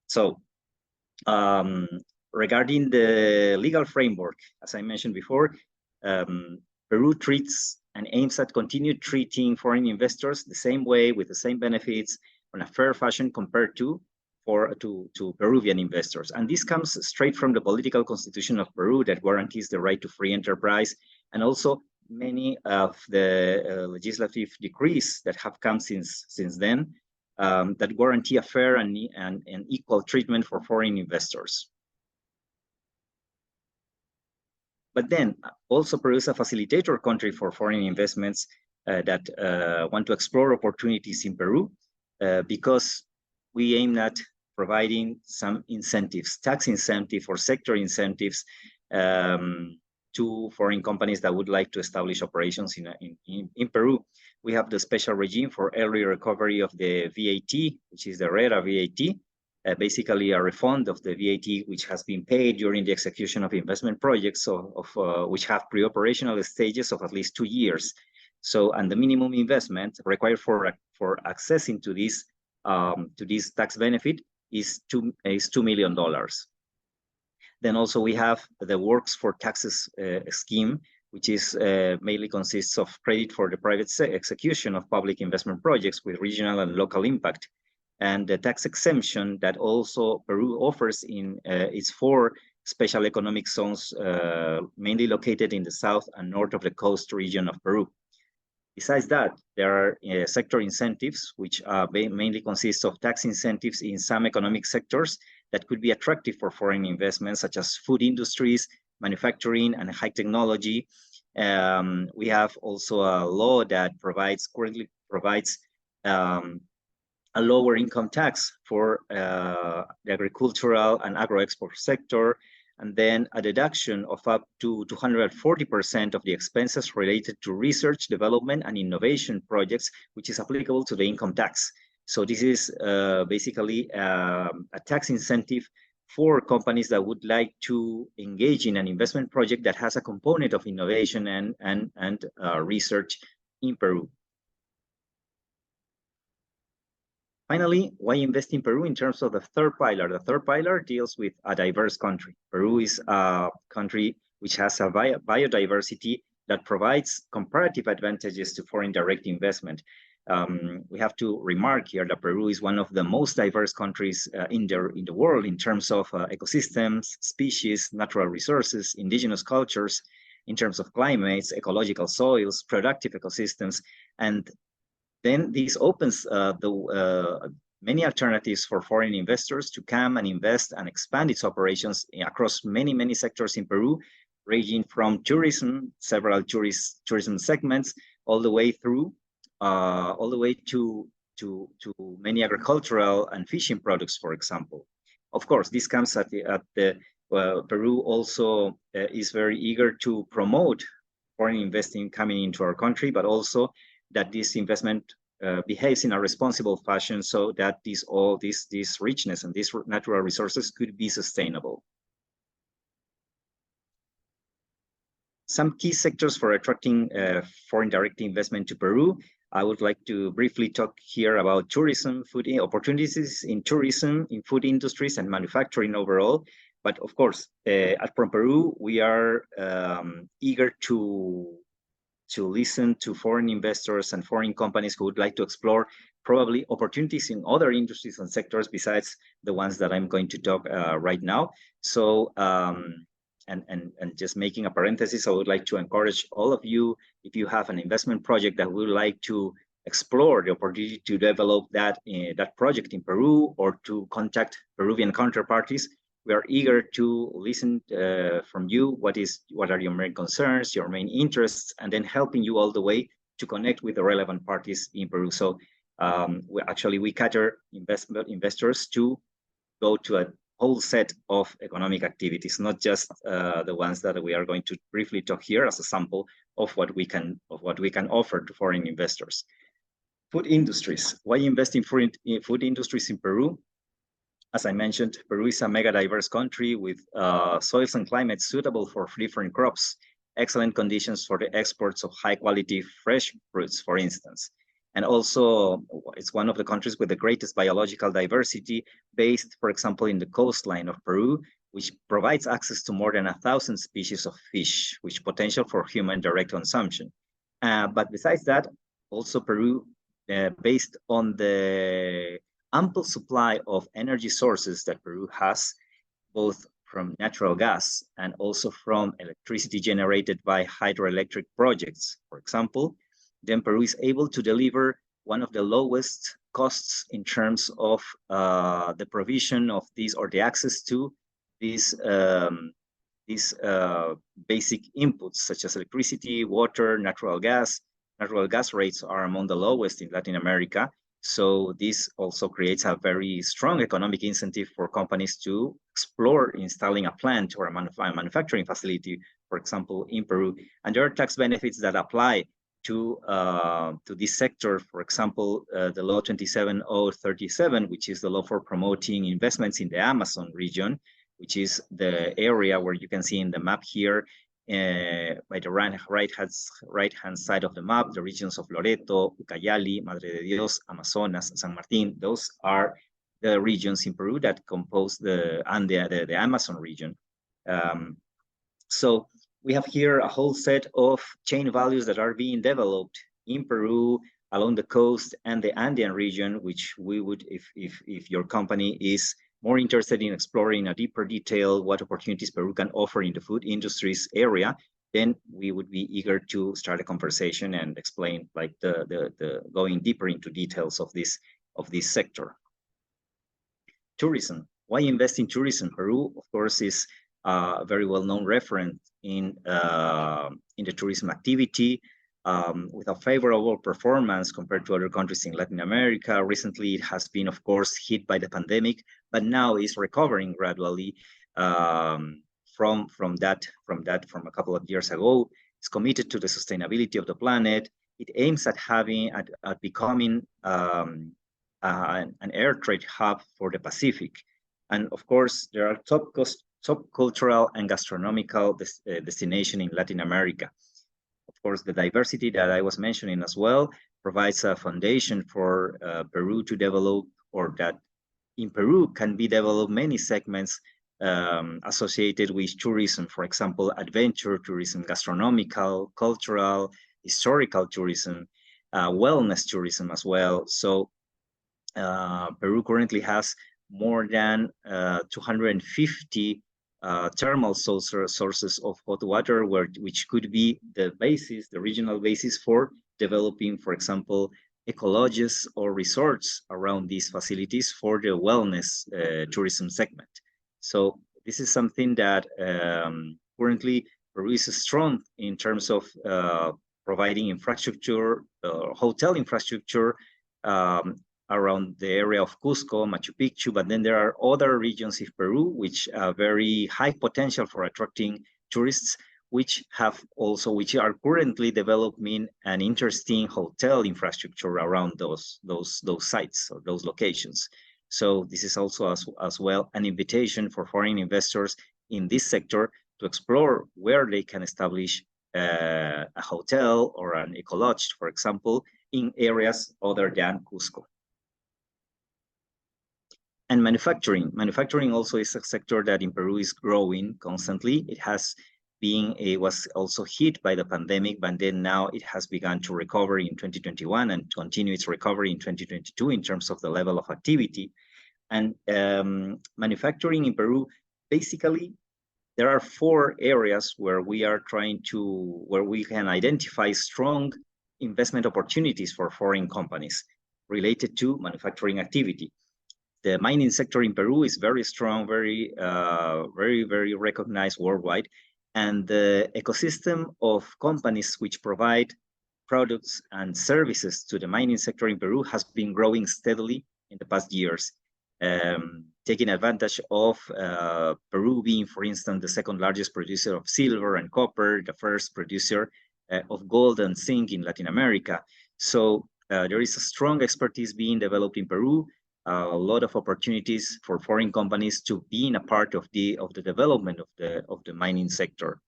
S4: So regarding the legal framework, as I mentioned before, Peru treats and aims at continue treating foreign investors the same way with the same benefits on a fair fashion compared to Peruvian investors. And this comes straight from the political constitution of Peru that guarantees the right to free enterprise, and also many of the legislative decrees that have come since then that guarantee a fair and equal treatment for foreign investors. But then also Peru is a facilitator country for foreign investments that want to explore opportunities in Peru because we aim at providing some incentives, tax incentive or sector incentives to foreign companies that would like to establish operations in Peru. We have the special regime for early recovery of the VAT, which is the RERA VAT, basically a refund of the VAT which has been paid during the execution of investment projects which have pre-operational stages of at least 2 years. So, and the minimum investment required for accessing to this tax benefit is $2 million. Then also we have the Works for Taxes scheme, which is mainly consists of credit for the private execution of public investment projects with regional and local impact. And the tax exemption that also Peru offers in its 4 special economic zones, mainly located in the south and north of the coast region of Peru. Besides that, there are sector incentives, which mainly consist of tax incentives in some economic sectors that could be attractive for foreign investments, such as food industries, manufacturing, and high technology. We have also a law that currently provides a lower income tax for the agricultural and agro-export sector, and then a deduction of up to 240% of the expenses related to research, development, and innovation projects, which is applicable to the income tax. So this is basically a tax incentive for companies that would like to engage in an investment project that has a component of innovation and research in Peru. Finally, why invest in Peru in terms of the third pillar? The third pillar deals with a diverse country. Peru is a country which has a biodiversity that provides comparative advantages to foreign direct investment. We have to remark here that Peru is one of the most diverse countries in the world in terms of ecosystems, species, natural resources, indigenous cultures, in terms of climates, ecological soils, productive ecosystems, and then this opens many alternatives for foreign investors to come and invest and expand its operations across many sectors in Peru, ranging from tourism, several tourism segments, all the way to many agricultural and fishing products, for example. Of course, this comes at the Peru also is very eager to promote foreign investing coming into our country, but also that this investment behaves in a responsible fashion so that this richness and these natural resources could be sustainable. Some key sectors for attracting foreign direct investment to Peru. I would like to briefly talk here about tourism, food opportunities in tourism, in food industries and manufacturing overall. But of course, from Peru, we are eager to listen to foreign investors and foreign companies who would like to explore probably opportunities in other industries and sectors besides the ones that I'm going to talk right now. So, and just making a parenthesis, I would like to encourage all of you, if you have an investment project that would like to explore the opportunity to develop that project in Peru or to contact Peruvian counterparties, we are eager to listen from you. What are your main concerns, your main interests, and then helping you all the way to connect with the relevant parties in Peru. So we cater investors to go to a whole set of economic activities, not just the ones that we are going to briefly talk here as a sample of what we can offer to foreign investors. Food industries. Why invest in food industries in Peru? As I mentioned, Peru is a mega diverse country with soils and climates suitable for different crops, excellent conditions for the exports of high quality fresh fruits, for instance. And also, it's one of the countries with the greatest biological diversity based, for example, in the coastline of Peru, which provides access to more than 1,000 species of fish, with potential for human direct consumption. But besides that, also Peru, based on the ample supply of energy sources that Peru has, both from natural gas and also from electricity generated by hydroelectric projects, for example, then Peru is able to deliver one of the lowest costs in terms of the provision of these or the access to these basic inputs such as electricity, water, natural gas. Natural gas rates are among the lowest in Latin America. So this also creates a very strong economic incentive for companies to explore installing a plant or a manufacturing facility, for example, in Peru. And there are tax benefits that apply to this sector. For example, the law 27037, which is the law for promoting investments in the Amazon region, which is the area where you can see in the map here, by the right-hand side of the map, the regions of Loreto, Ucayali, Madre de Dios, Amazonas, San Martin. Those are the regions in Peru that compose the Amazon region. So we have here a whole set of chain values that are being developed in Peru along the coast and the Andean region, which we would, if your company is more interested in exploring in a deeper detail what opportunities Peru can offer in the food industries area, then we would be eager to start a conversation and explain like the going deeper into details of this sector. Tourism. Why invest in tourism? Peru, of course, is a very well-known reference in the tourism activity. With a favorable performance compared to other countries in Latin America. Recently, it has been, of course, hit by the pandemic, but now is recovering gradually from a couple of years ago. It's committed to the sustainability of the planet. It aims at becoming an air trade hub for the Pacific. And of course, there are top cultural and gastronomical destination in Latin America. Of course, the diversity that I was mentioning as well provides a foundation for Peru to develop or that in Peru can be developed many segments associated with tourism, for example, adventure tourism, gastronomical, cultural, historical tourism, wellness tourism as well. So Peru currently has more than 250 thermal sources of hot water, which could be the basis, the regional basis for developing, for example, ecologies or resorts around these facilities for the wellness tourism segment. So this is something that currently Peru is strong in terms of providing infrastructure, hotel infrastructure around the area of Cusco, Machu Picchu, but then there are other regions of Peru which are very high potential for attracting tourists, which are currently developing an interesting hotel infrastructure around those sites or those locations. So this is also as well an invitation for foreign investors in this sector to explore where they can establish a hotel or an ecolodge, for example, in areas other than Cusco. And manufacturing also is a sector that in Peru is growing constantly. It was also hit by the pandemic, but then now it has begun to recover in 2021 and continue its recovery in 2022 in terms of the level of activity. And manufacturing in Peru, basically, there are 4 areas where we can identify strong investment opportunities for foreign companies related to manufacturing activity. The mining sector in Peru is very strong, very recognized worldwide. And the ecosystem of companies which provide products and services to the mining sector in Peru has been growing steadily in the past years, taking advantage of Peru being, for instance, the second largest producer of silver and copper, the first producer of gold and zinc in Latin America. So there is a strong expertise being developed in Peru, a lot of opportunities for foreign companies to be in a part of the development of the mining sector.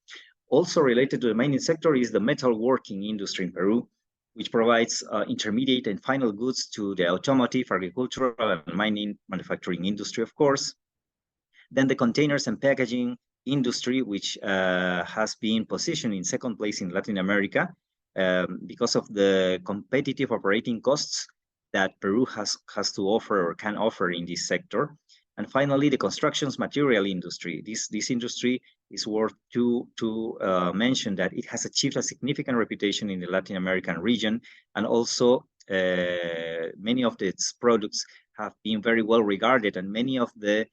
S4: Also related to the mining sector is the metalworking industry in Peru, which provides intermediate and final goods to the automotive, agricultural, and mining manufacturing industry, of course. Then the containers and packaging industry, which has been positioned in second place in Latin America because of the competitive operating costs that Peru has to offer or can offer in this sector. And finally, the constructions material industry. This industry is worth to mention that it has achieved a significant reputation in the Latin American region, and also many of its products have been very well regarded, and many of the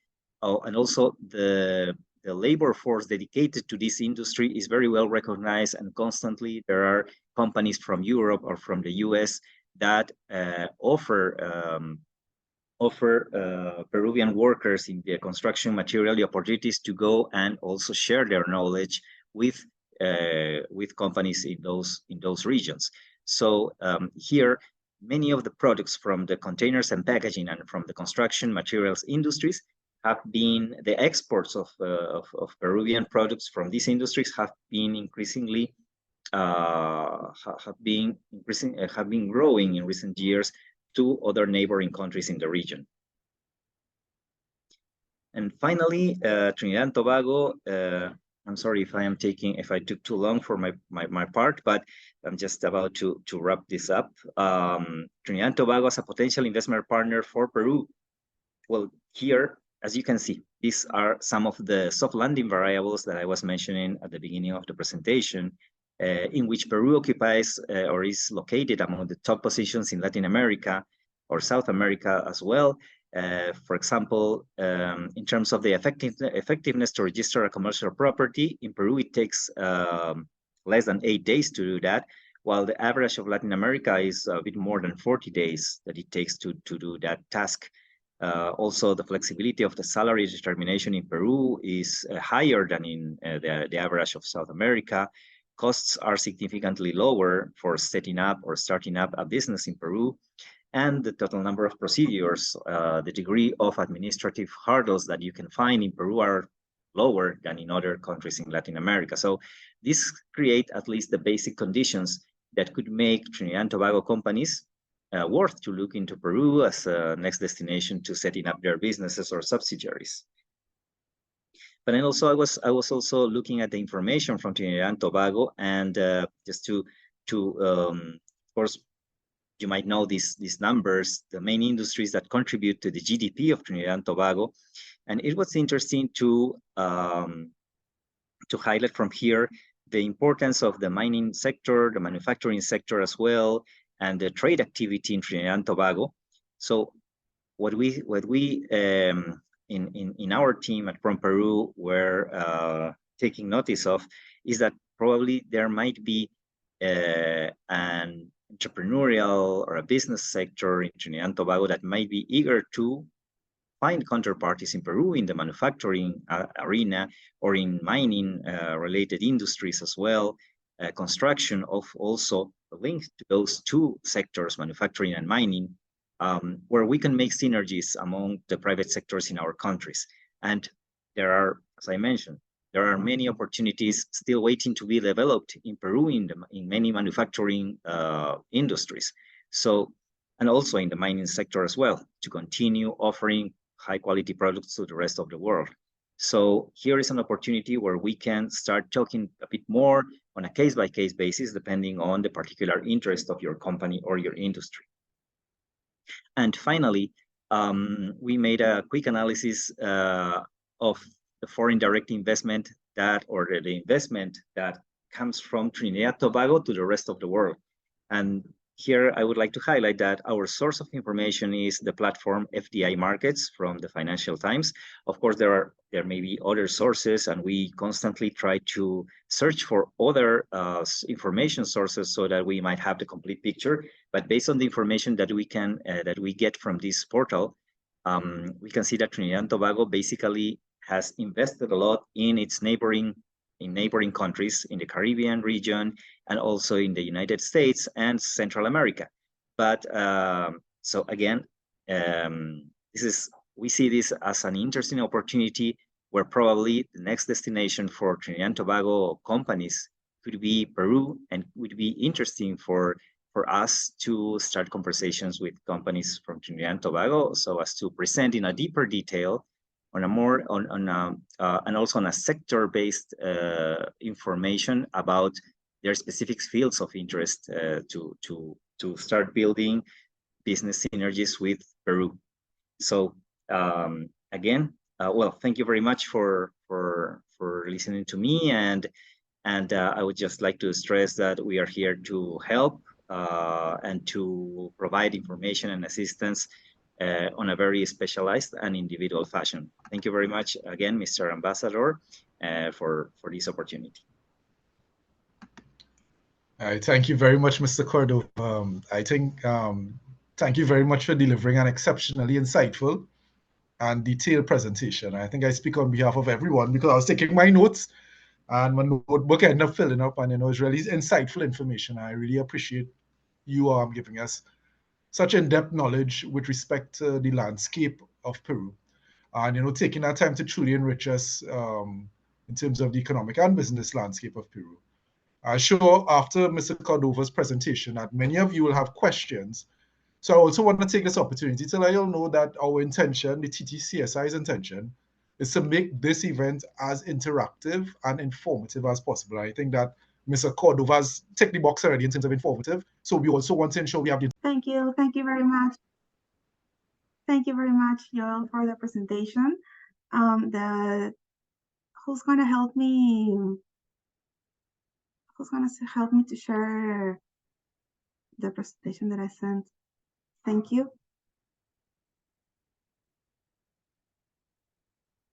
S4: and also the labor force dedicated to this industry is very well recognized, and constantly there are companies from Europe or from the US that offer Peruvian workers in the construction material the opportunities to go and also share their knowledge with companies in those regions. So here, many of the products from the containers and packaging and from the construction materials industries have been, the exports of Peruvian products from these industries have been increasingly have been growing in recent years to other neighboring countries in the region. And finally, Trinidad and Tobago. I'm sorry if I took too long for my part, but I'm just about to wrap this up. Trinidad and Tobago as a potential investment partner for Peru. Well, here, as you can see, these are some of the soft landing variables that I was mentioning at the beginning of the presentation, in which Peru occupies or is located among the top positions in Latin America or South America as well. For example, in terms of the effectiveness to register a commercial property, in Peru it takes less than 8 days to do that, while the average of Latin America is a bit more than 40 days that it takes to do that task. Also, the flexibility of the salary determination in Peru is higher than in the average of South America. Costs are significantly lower for setting up or starting up a business in Peru, and the total number of procedures, the degree of administrative hurdles that you can find in Peru are lower than in other countries in Latin America. So this create at least the basic conditions that could make Trinidad and Tobago companies worth to look into Peru as a next destination to setting up their businesses or subsidiaries. But then also I was also looking at the information from Trinidad and Tobago, and just to of course, you might know these numbers, the main industries that contribute to the GDP of Trinidad and Tobago. And it was interesting to highlight from here the importance of the mining sector, the manufacturing sector as well, and the trade activity in Trinidad and Tobago. So what we in our team at From Peru were taking notice of is that probably there might be an entrepreneurial or a business sector in Trinidad and Tobago that might be eager to find counterparties in Peru in the manufacturing arena or in mining related industries as well, construction of also linked to those two sectors, manufacturing and mining, where we can make synergies among the private sectors in our countries. And there are, as I mentioned, there are many opportunities still waiting to be developed in Peru in many manufacturing industries. So, and also in the mining sector as well, to continue offering high quality products to the rest of the world. So here is an opportunity where we can start talking a bit more on a case-by-case basis, depending on the particular interest of your company or your industry. And finally, we made a quick analysis of the foreign direct investment or the investment that comes from Trinidad and Tobago to the rest of the world. And here I would like to highlight that our source of information is the platform FDI Markets from the Financial Times. Of course, there may be other sources, and we constantly try to search for other information sources so that we might have the complete picture. But based on the information that we get from this portal, we can see that Trinidad and Tobago basically has invested a lot in its neighboring countries in the Caribbean region and also in the United States and Central America. But so again, we see this as an interesting opportunity where probably the next destination for Trinidad and Tobago companies could be Peru, and would be interesting for us to start conversations with companies from Trinidad and Tobago, so as to present in a deeper detail on a more and also on a sector-based information about their specific fields of interest to start building business synergies with Peru. So again, well, thank you very much for listening to me, and I would just like to stress that we are here to help and to provide information and assistance on a very specialized and individual fashion. Thank you very much again, Mr. Ambassador, for this opportunity.
S1: Thank you very much, Mr. Cordova. I think thank you very much for delivering an exceptionally insightful and detailed presentation. I think I speak on behalf of everyone because I was taking my notes and my notebook ended up filling up, and it's really insightful information. I really appreciate you giving us such in-depth knowledge with respect to the landscape of Peru, and taking that time to truly enrich us in terms of the economic and business landscape of Peru. I'm sure after Mr. Cordova's presentation that many of you will have questions. So I also want to take this opportunity to let you all know that our intention, the TTCSI's intention, is to make this event as interactive and informative as possible. I think that Mr. Cordova's ticked the box already in terms of informative. So we also want to ensure we have the...
S5: Thank you very much. Thank you very much, Joel, for the presentation. Who's going to help me? Who's going to help me to share the presentation that I sent? Thank you.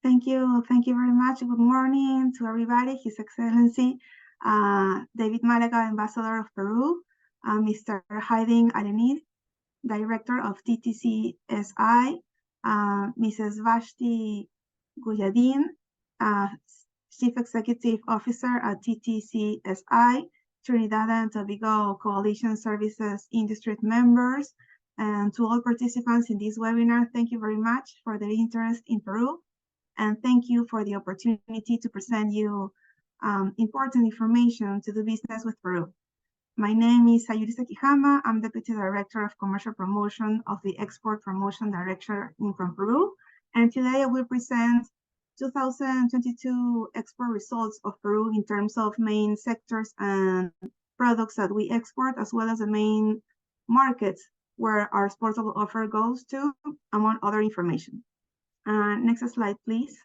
S5: Thank you very much. Good morning to everybody. His Excellency David Malaga, Ambassador of Peru, Mr. Haydn Alenid, Director of TTCSI, Mrs. Vashti Guyadin, Chief Executive Officer at TTCSI, Trinidad and Tobago Coalition Services Industry members, and to all participants in this webinar, thank you very much for the interest in Peru, and thank you for the opportunity to present you important information to do business with Peru. My name is Sayuri Sekihama. I'm Deputy Director of Commercial Promotion of the Export Promotion Director from Peru. And today I will present 2022 export results of Peru in terms of main sectors and products that we export, as well as the main markets where our exportable offer goes to, among other information. Next slide, please.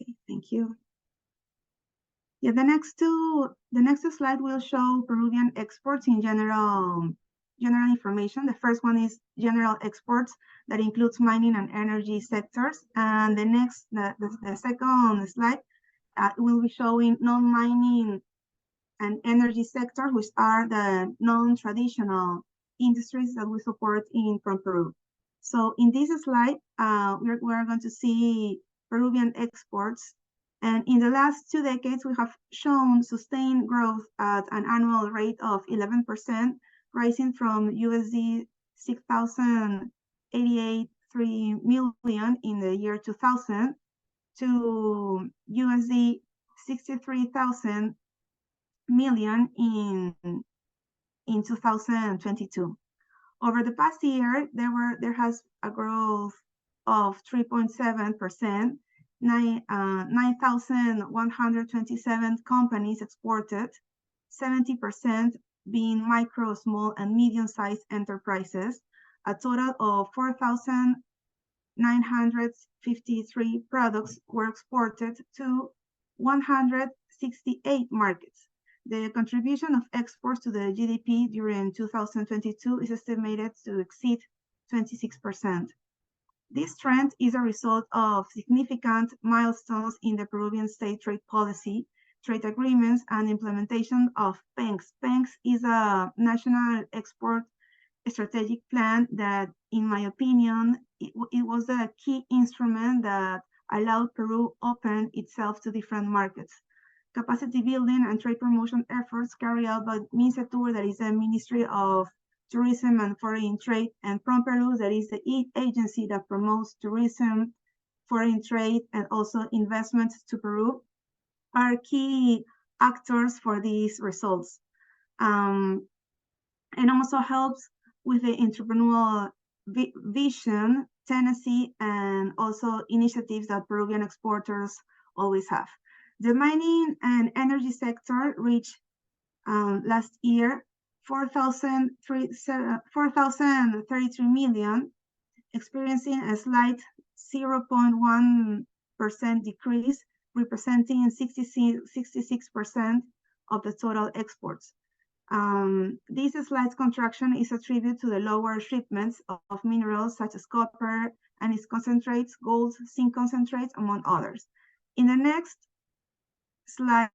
S5: Okay, thank you. Yeah, the next slide will show Peruvian exports in general information. The first one is general exports that includes mining and energy sectors. And the second slide will be showing non-mining and energy sectors, which are the non-traditional industries that we support from Peru. So in this slide, we're going to see Peruvian exports. And in the last 2 decades, we have shown sustained growth at an annual rate of 11%, rising from USD 6,088.3 million in the year 2000 to USD 63,000 million in 2022. Over the past year, there has a growth of 3.7%. 9,127 companies exported, 70% being micro, small, and medium-sized enterprises. A total of 4,953 products were exported to 168 markets. The contribution of exports to the GDP during 2022 is estimated to exceed 26%. This trend is a result of significant milestones in the Peruvian state trade policy, trade agreements, and implementation of PENCS. PENCS is a national export strategic plan that, in my opinion, it was a key instrument that allowed Peru open itself to different markets. Capacity building and trade promotion efforts carried out by MINCETUR, that is the Ministry of Tourism and Foreign Trade, and PROMPERU, that is the agency that promotes tourism, foreign trade, and also investments to Peru, are key actors for these results. And also helps with the entrepreneurial vision, tendency, and also initiatives that Peruvian exporters always have. The mining and energy sector reached last year 4,033 million, experiencing a slight 0.1% decrease, representing 66% of the total exports. This slight contraction is attributed to the lower shipments of minerals such as copper and its concentrates, gold, zinc concentrates, among others. In the next slide,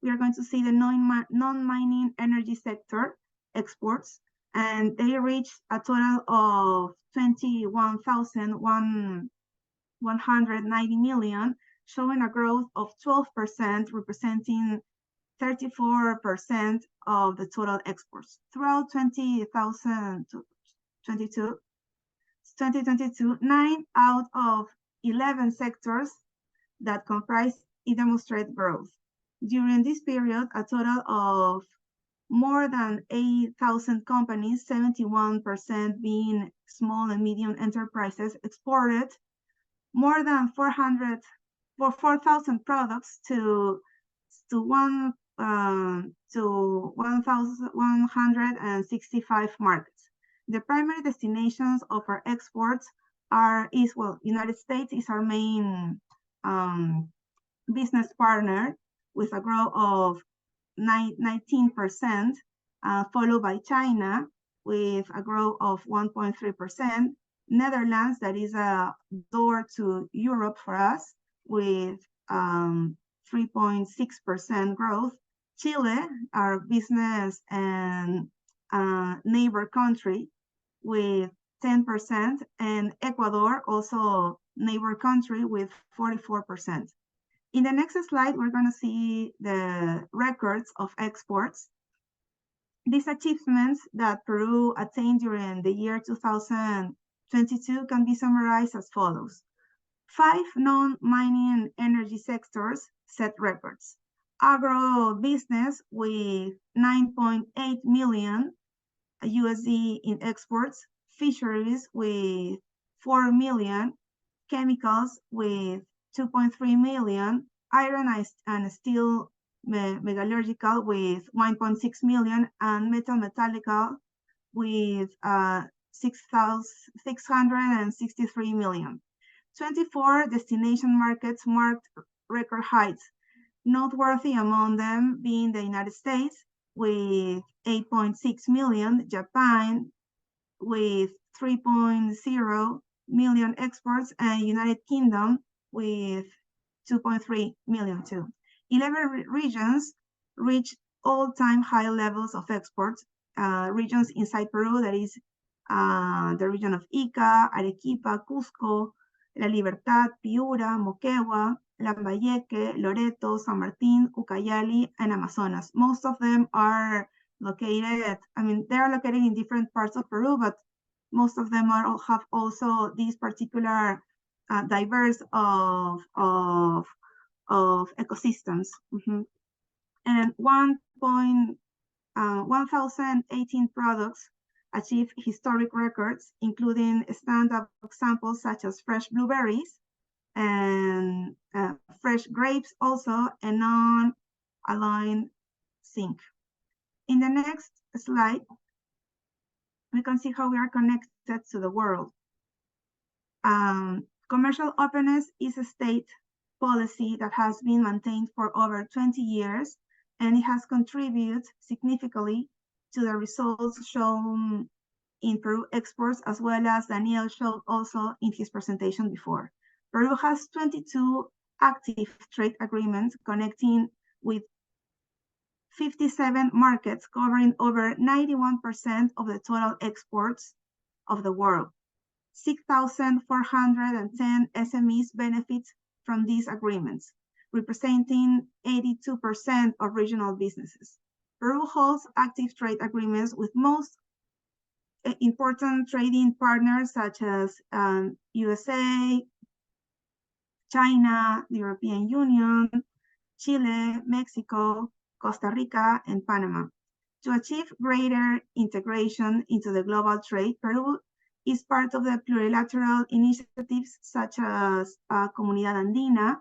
S5: we are going to see the non-mining energy sector exports, and they reached a total of 21,190 million, showing a growth of 12%, representing 34% of the total exports. Throughout 2022, 9 out of 11 sectors that comprise it demonstrate growth. During this period, a total of more than 8,000 companies, 71% being small and medium enterprises, exported more than 4,000 products to 1,165 markets. The primary destinations of our exports United States is our main business partner, with a growth of 19%, followed by China with a growth of 1.3%, Netherlands, that is a door to Europe for us, with 3.6% growth, Chile, our business and neighbor country, with 10%, and Ecuador, also neighbor country, with 44%. In the next slide, we're going to see the records of exports. These achievements that Peru attained during the year 2022 can be summarized as follows. 5 non-mining energy sectors, set records. Agro business with 9.8 million USD in exports, fisheries with 4 million, chemicals with 2.3 million, iron and steel metallurgical with 1.6 million, and metallical with 663 million. 24 destination markets marked record heights, noteworthy among them being the United States with 8.6 million, Japan with 3.0 million exports, and United Kingdom with 2.3 million too. 11 regions reached all-time high levels of exports. Regions inside Peru, that is the region of Ica, Arequipa, Cusco, La Libertad, Piura, Moquegua, Lambayeque, Loreto, San Martin, Ucayali, and Amazonas. Most of them are located, they are located in different parts of Peru, but most of them have also these particular diverse of ecosystems. And 1,018 products achieved historic records, including stand-up examples such as fresh blueberries and fresh grapes also, and non-aligned zinc. In the next slide, we can see how we are connected to the world. Commercial openness is a state policy that has been maintained for over 20 years, and it has contributed significantly to the results shown in Peru exports, as well as Daniel showed also in his presentation before. Peru has 22 active trade agreements connecting with 57 markets, covering over 91% of the total exports of the world. 6,410 SMEs benefit from these agreements, representing 82% of regional businesses. Peru holds active trade agreements with most important trading partners such as USA, China, the European Union, Chile, Mexico, Costa Rica, and Panama. To achieve greater integration into the global trade, Peru is part of the plurilateral initiatives such as Comunidad Andina,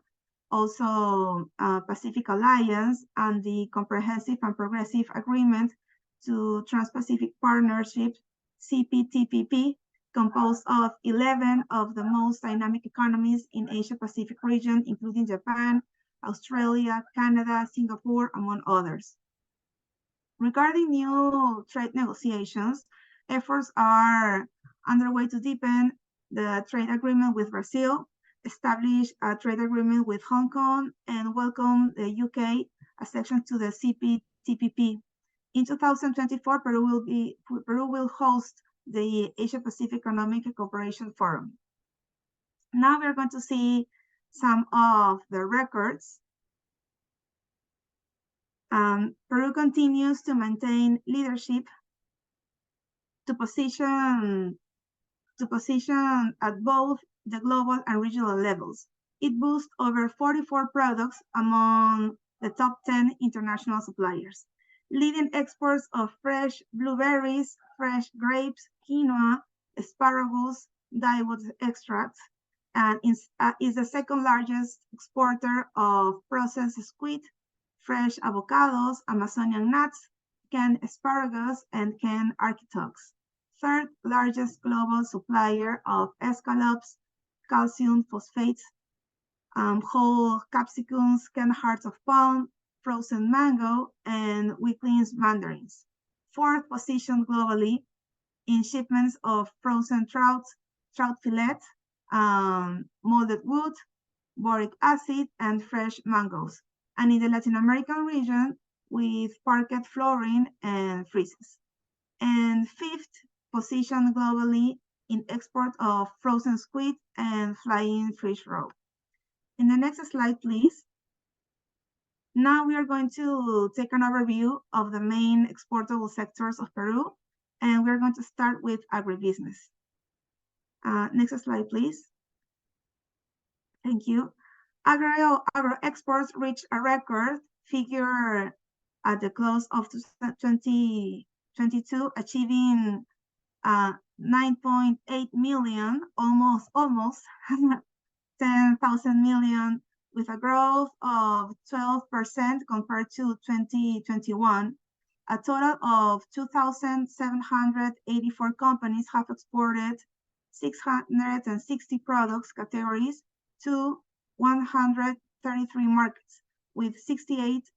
S5: also Pacific Alliance, and the Comprehensive and Progressive Agreement to Trans-Pacific Partnership, CPTPP, composed of 11 of the most dynamic economies in Asia-Pacific region, including Japan, Australia, Canada, Singapore, among others. Regarding new trade negotiations, efforts are underway to deepen the trade agreement with Brazil, establish a trade agreement with Hong Kong, and welcome the UK as section to the CPTPP. In 2024, Peru will host the Asia-Pacific Economic Cooperation Forum. Now we're going to see some of the records. Peru continues to maintain leadership to position at both the global and regional levels. It boasts over 44 products among the top 10 international suppliers. Leading exports of fresh blueberries, fresh grapes, quinoa, asparagus, dyewood extracts, and is the second largest exporter of processed squid, fresh avocados, Amazonian nuts, canned asparagus, and canned artichokes. Third largest global supplier of escallops, calcium phosphates, whole capsicums, canned hearts of palm, frozen mango, and weaklings mandarins. Fourth position globally in shipments of frozen trout fillets, molded wood, boric acid, and fresh mangoes. And in the Latin American region with parquet flooring and freezes. And fifth position globally in export of frozen squid and flying fish roe. In the next slide, please. Now we are going to take an overview of the main exportable sectors of Peru, and we're going to start with agribusiness. Next slide, please. Thank you. Agro exports reached a record figure at the close of 2022, achieving 9.8 million, almost 10,000 million, with a growth of 12% compared to 2021. A total of 2,784 companies have exported 660 products categories to 133 markets, with 68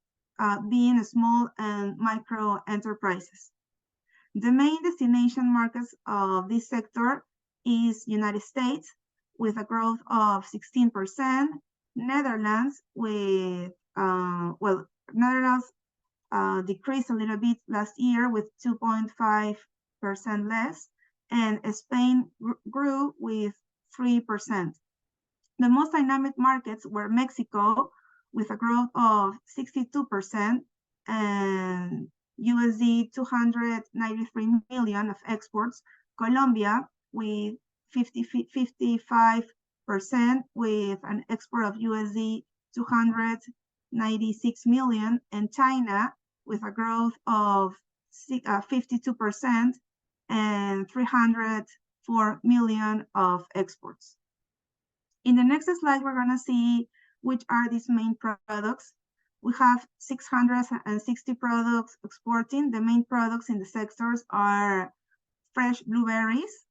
S5: being small and micro enterprises. The main destination markets of this sector is United States, with a growth of 16%, Netherlands with, Netherlands decreased a little bit last year with 2.5% less, and Spain grew with 3%. The most dynamic markets were Mexico, with a growth of 62%, and USD 293 million of exports, Colombia with 55% with an export of USD 296 million, and China with a growth of 52% and 304 million of exports. In the next slide, we're gonna see which are these main products. We have 660 products exporting. The main products in the sectors are fresh blueberries,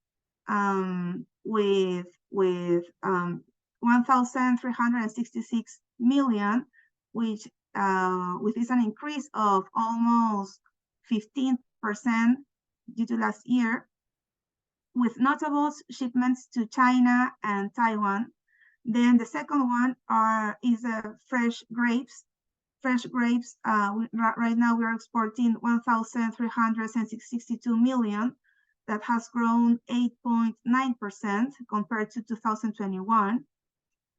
S5: with 1,366 million, which is an increase of almost 15% due to last year, with notable shipments to China and Taiwan. Then the second one is fresh grapes. Fresh grapes, right now we are exporting 1,362 million. That has grown 8.9% compared to 2021,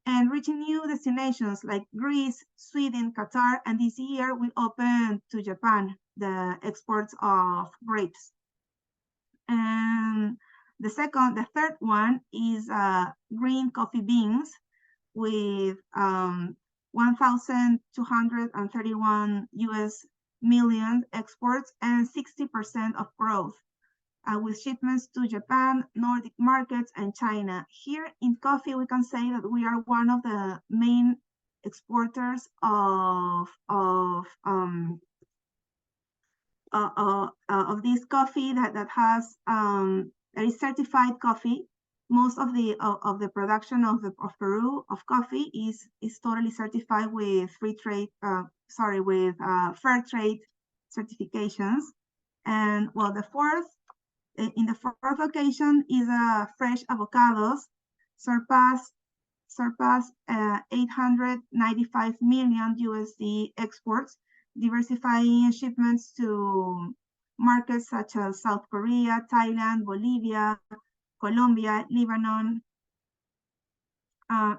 S5: and reaching new destinations like Greece, Sweden, Qatar, and this year we opened to Japan the exports of grapes. And the third one is green coffee beans with 1,231 million exports and 60% of growth, with shipments to Japan, Nordic markets, and China. Here in coffee, we can say that we are one of the main exporters of this coffee that is certified coffee. Most of the production of Peru of coffee is totally certified with fair trade certifications. And well, in the fourth location is fresh avocados, surpassed 895 million USD exports, diversifying shipments to markets such as South Korea, Thailand, Bolivia, Colombia, Lebanon,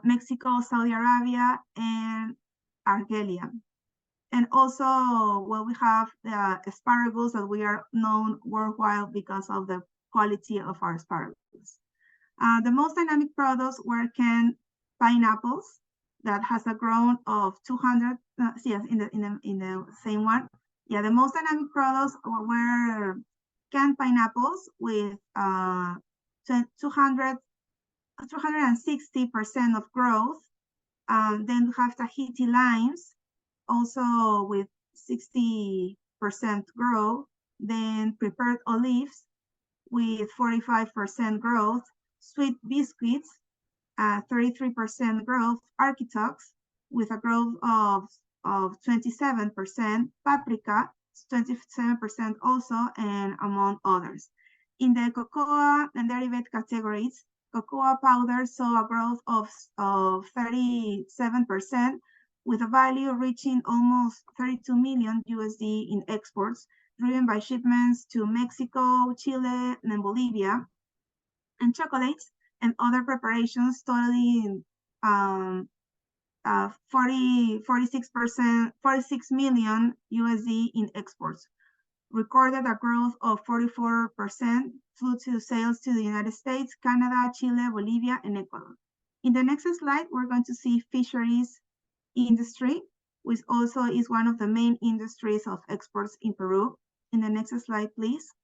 S5: Mexico, Saudi Arabia, and Argelia. And also, well, we have the asparagus that we are known worldwide because of the quality of our asparagus. The most dynamic products were canned pineapples that has a growth of 200. Yes, in the same one. Yeah, the most dynamic products were canned pineapples with 260% of growth. Then we have Tahiti limes, also with 60% growth. Then prepared olives with 45% growth. Sweet biscuits, 33% growth. Architects with a growth of 27%. Paprika, 27% also, and among others. In the cocoa and derivative categories, cocoa powder saw a growth of 37%, with a value reaching almost 32 million USD in exports, driven by shipments to Mexico, Chile, and Bolivia. And chocolates and other preparations totaling 46 million USD in exports, recorded a growth of 44% due to sales to the United States, Canada, Chile, Bolivia, and Ecuador. In the next slide, we're going to see fisheries industry, which also is one of the main industries of exports in Peru. In the next slide, please.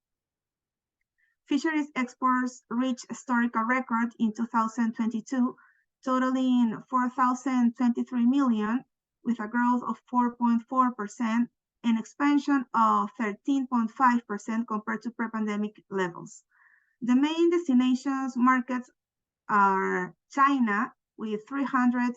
S5: Fisheries exports reached a historical record in 2022, totaling 4,023 million, with a growth of 4.4% and expansion of 13.5% compared to pre-pandemic levels. The main destinations markets are China with 300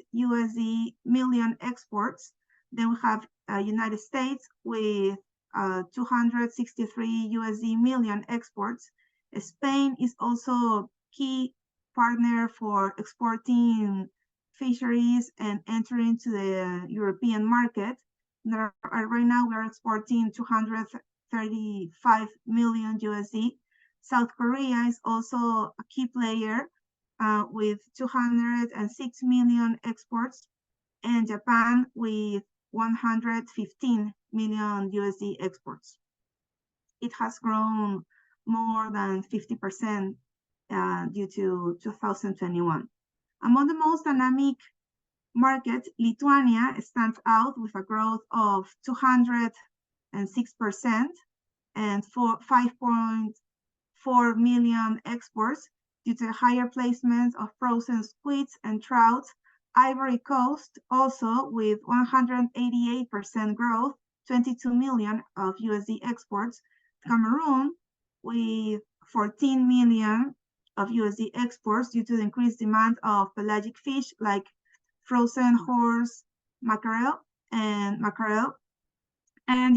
S5: million exports. Then we have United States with 263 million exports. Spain is also a key partner for exporting fisheries and entering to the European market. Right now we're exporting 235 million USD. South Korea is also a key player with 206 million exports, and Japan with 115 million USD exports. It has grown more than 50% due to 2021. Among the most dynamic markets, Lithuania stands out with a growth of 206% and 5.4 million exports due to higher placements of frozen squids and trouts. Ivory Coast also with 188% growth, 22 million of USD exports. Cameroon with 14 million of USD exports due to the increased demand of pelagic fish like frozen horse mackerel. And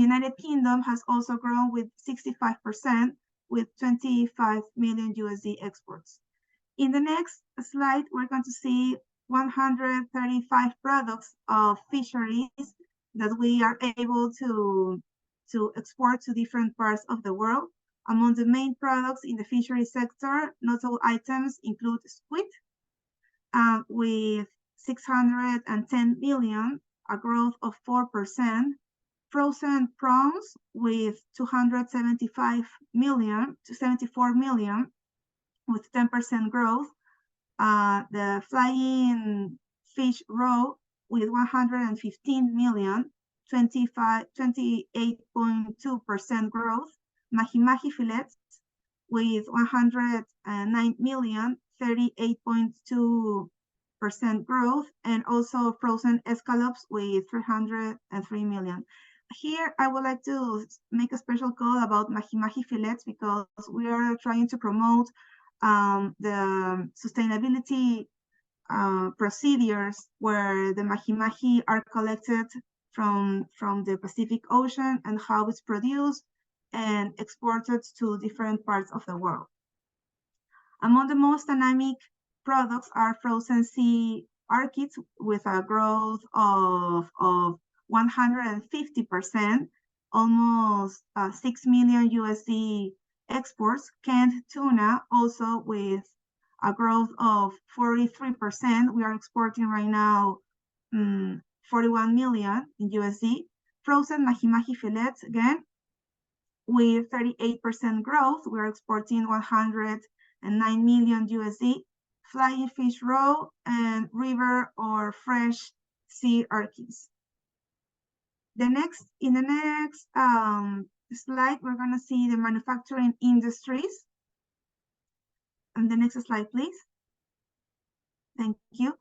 S5: United Kingdom has also grown with 65% with 25 million USD exports. In the next slide, we're going to see 135 products of fisheries that we are able to export to different parts of the world. Among the main products in the fishery sector, notable items include squid with 610 million, a growth of 4%. Frozen prawns with 275 million to 74 million with 10% growth. The flying fish roe with 115 million, 28.2% growth. Mahi-mahi fillets with 109 million, 38.2% growth, and also frozen escallops with 303 million. Here, I would like to make a special call about mahi-mahi fillets because we are trying to promote the sustainability procedures where the mahi-mahi are collected from the Pacific Ocean and how it's produced and exported to different parts of the world. Among the most dynamic products are frozen sea orchids with a growth of 150%, almost 6 million USD exports. Canned tuna also with a growth of 43%. We are exporting right now 41 million in USD. Frozen mahi-mahi fillets again with 38% growth. We are exporting 109 million USD. Flying fish roe and river or fresh sea orchids. In the next slide, we're going to see the manufacturing industries. And the next slide, please. Thank you.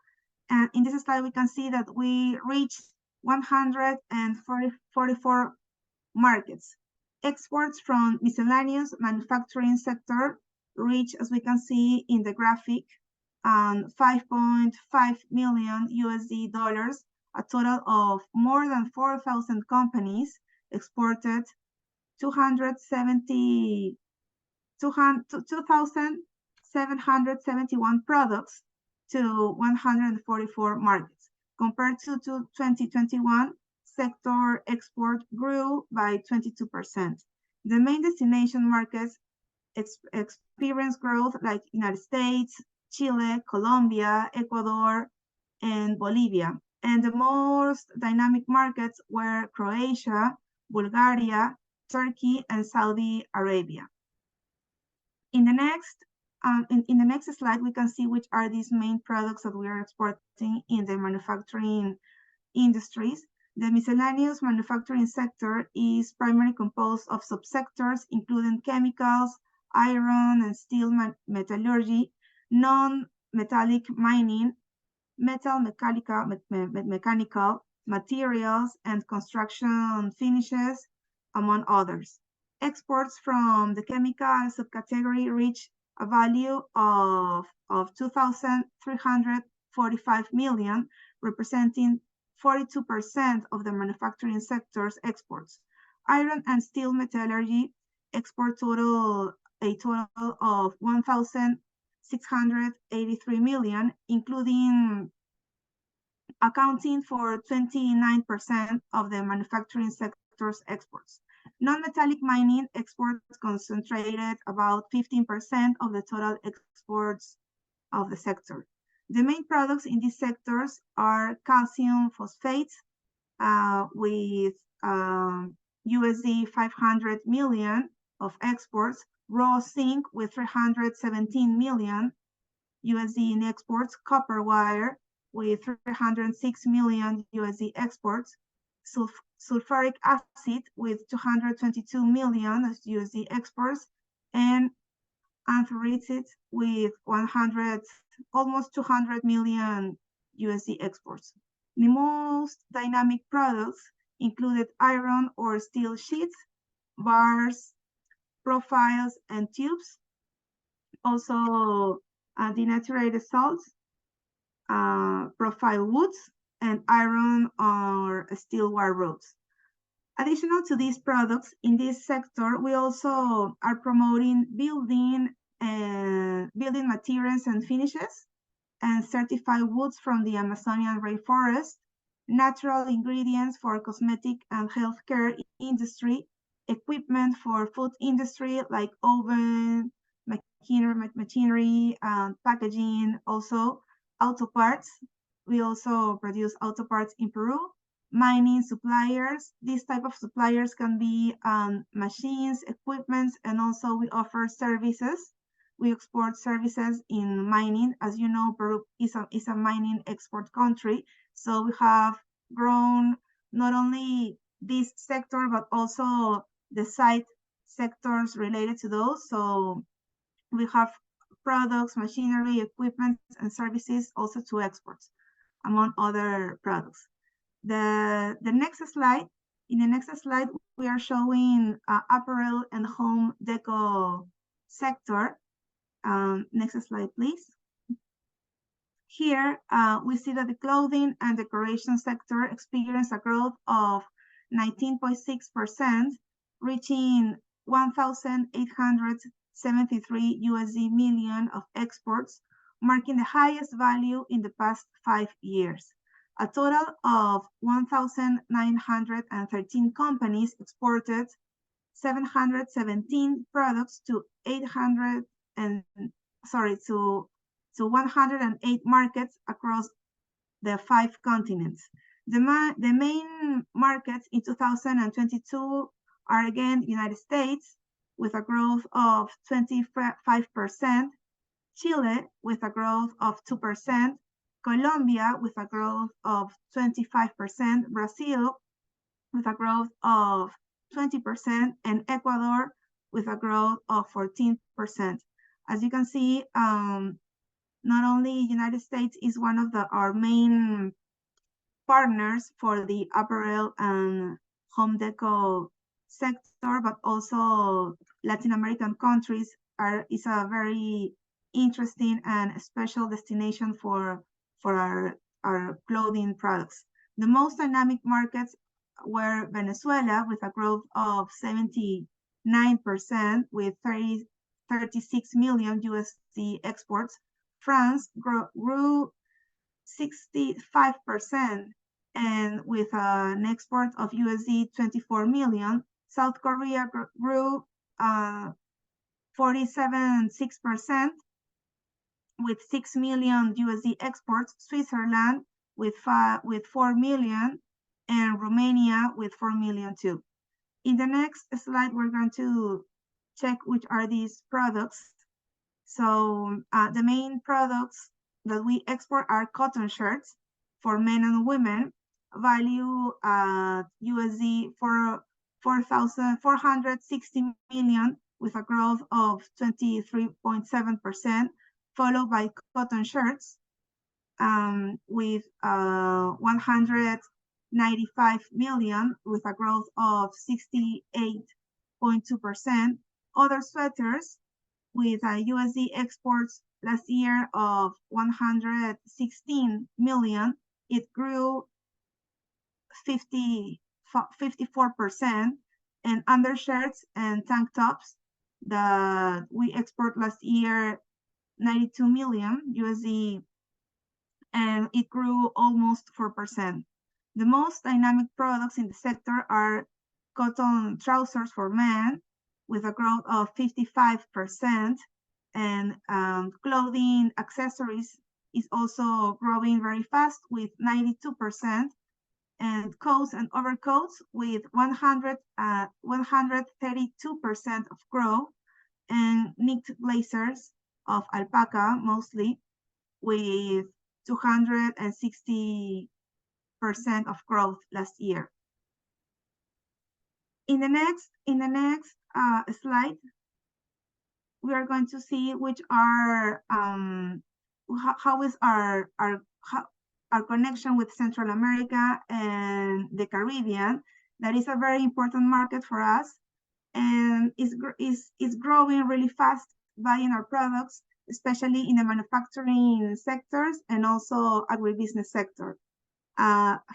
S5: And in this slide, we can see that we reached 144 markets. Exports from miscellaneous manufacturing sector reach, as we can see in the graphic, 5.5 million USD dollars. A total of more than 4,000 companies exported 2,771 products to 144 markets. Compared to 2021, sector export grew by 22%. The main destination markets experienced growth like United States, Chile, Colombia, Ecuador, and Bolivia. And the most dynamic markets were Croatia, Bulgaria, Turkey, and Saudi Arabia. In the next in the next slide, we can see which are these main products that we are exporting in the manufacturing industries. The miscellaneous manufacturing sector is primarily composed of subsectors, including chemicals, iron and steel metallurgy, non-metallic mining, mechanical materials, and construction finishes, among others. Exports from the chemical subcategory reach a value of 2,345 million, representing 42% of the manufacturing sector's exports. Iron and steel metallurgy export a total of 1,683 million, including accounting for 29% of the manufacturing sector's exports. Non-metallic mining exports concentrated about 15% of the total exports of the sector. The main products in these sectors are calcium phosphates with USD 500 million of exports, raw zinc with 317 million USD in exports, copper wire with 306 million USD exports, sulfuric acid with 222 million USD exports, and anthracite with almost 200 million USD exports. The most dynamic products included iron or steel sheets, bars, profiles, and tubes. Also, denatured salts, profile woods, and iron or steel wire rods. Additional to these products, in this sector, we also are promoting building materials and finishes, and certified woods from the Amazonian rainforest, natural ingredients for cosmetic and healthcare industry, equipment for food industry like oven, machinery, packaging, also auto parts. We also produce auto parts in Peru. Mining suppliers. These type of suppliers can be machines, equipment, and also we offer services. We export services in mining. As you know, Peru is a mining export country. So we have grown not only this sector, but also the side sectors related to those. So we have products, machinery, equipment, and services also to exports, among other products. In the next slide, we are showing apparel and home deco sector. Next slide, please. Here, we see that the clothing and decoration sector experienced a growth of 19.6%, reaching 1,873 USD million of exports, marking the highest value in the past 5 years. A total of 1,913 companies exported 717 products to 108 markets across the 5 continents. The main markets in 2022 are again United States with a growth of 25%, Chile with a growth of 2%, Colombia with a growth of 25%, Brazil with a growth of 20%, and Ecuador with a growth of 14%. As you can see, not only United States is one of our main partners for the apparel and home deco sector, but also Latin American countries is a very interesting and special destination for our clothing products. The most dynamic markets were Venezuela with a growth of 79% with 36 million USD exports. France grew 65% and with an export of USD 24 million. South Korea grew 47.6% with 6 million USD exports. Switzerland with 4 million, and Romania with 4 million too. In the next slide, we're going to check which are these products. So the main products that we export are cotton shirts for men and women, value USD for 460 million with a growth of 23.7%, followed by cotton shirts with 195 million with a growth of 68.2%. Other sweaters with USD exports last year of 116 million, it grew 54%, and undershirts and tank tops that we export last year 92 million USD, and it grew almost 4%. The most dynamic products in the sector are cotton trousers for men with a growth of 55%, and clothing accessories is also growing very fast with 92%, and coats and overcoats with 132% of growth, and knit blazers of alpaca mostly with 260% of growth last year. In the next slide, we are going to see which are how is our connection with Central America and the Caribbean. That is a very important market for us, and is growing really fast, buying our products, especially in the manufacturing sectors and also agribusiness sector.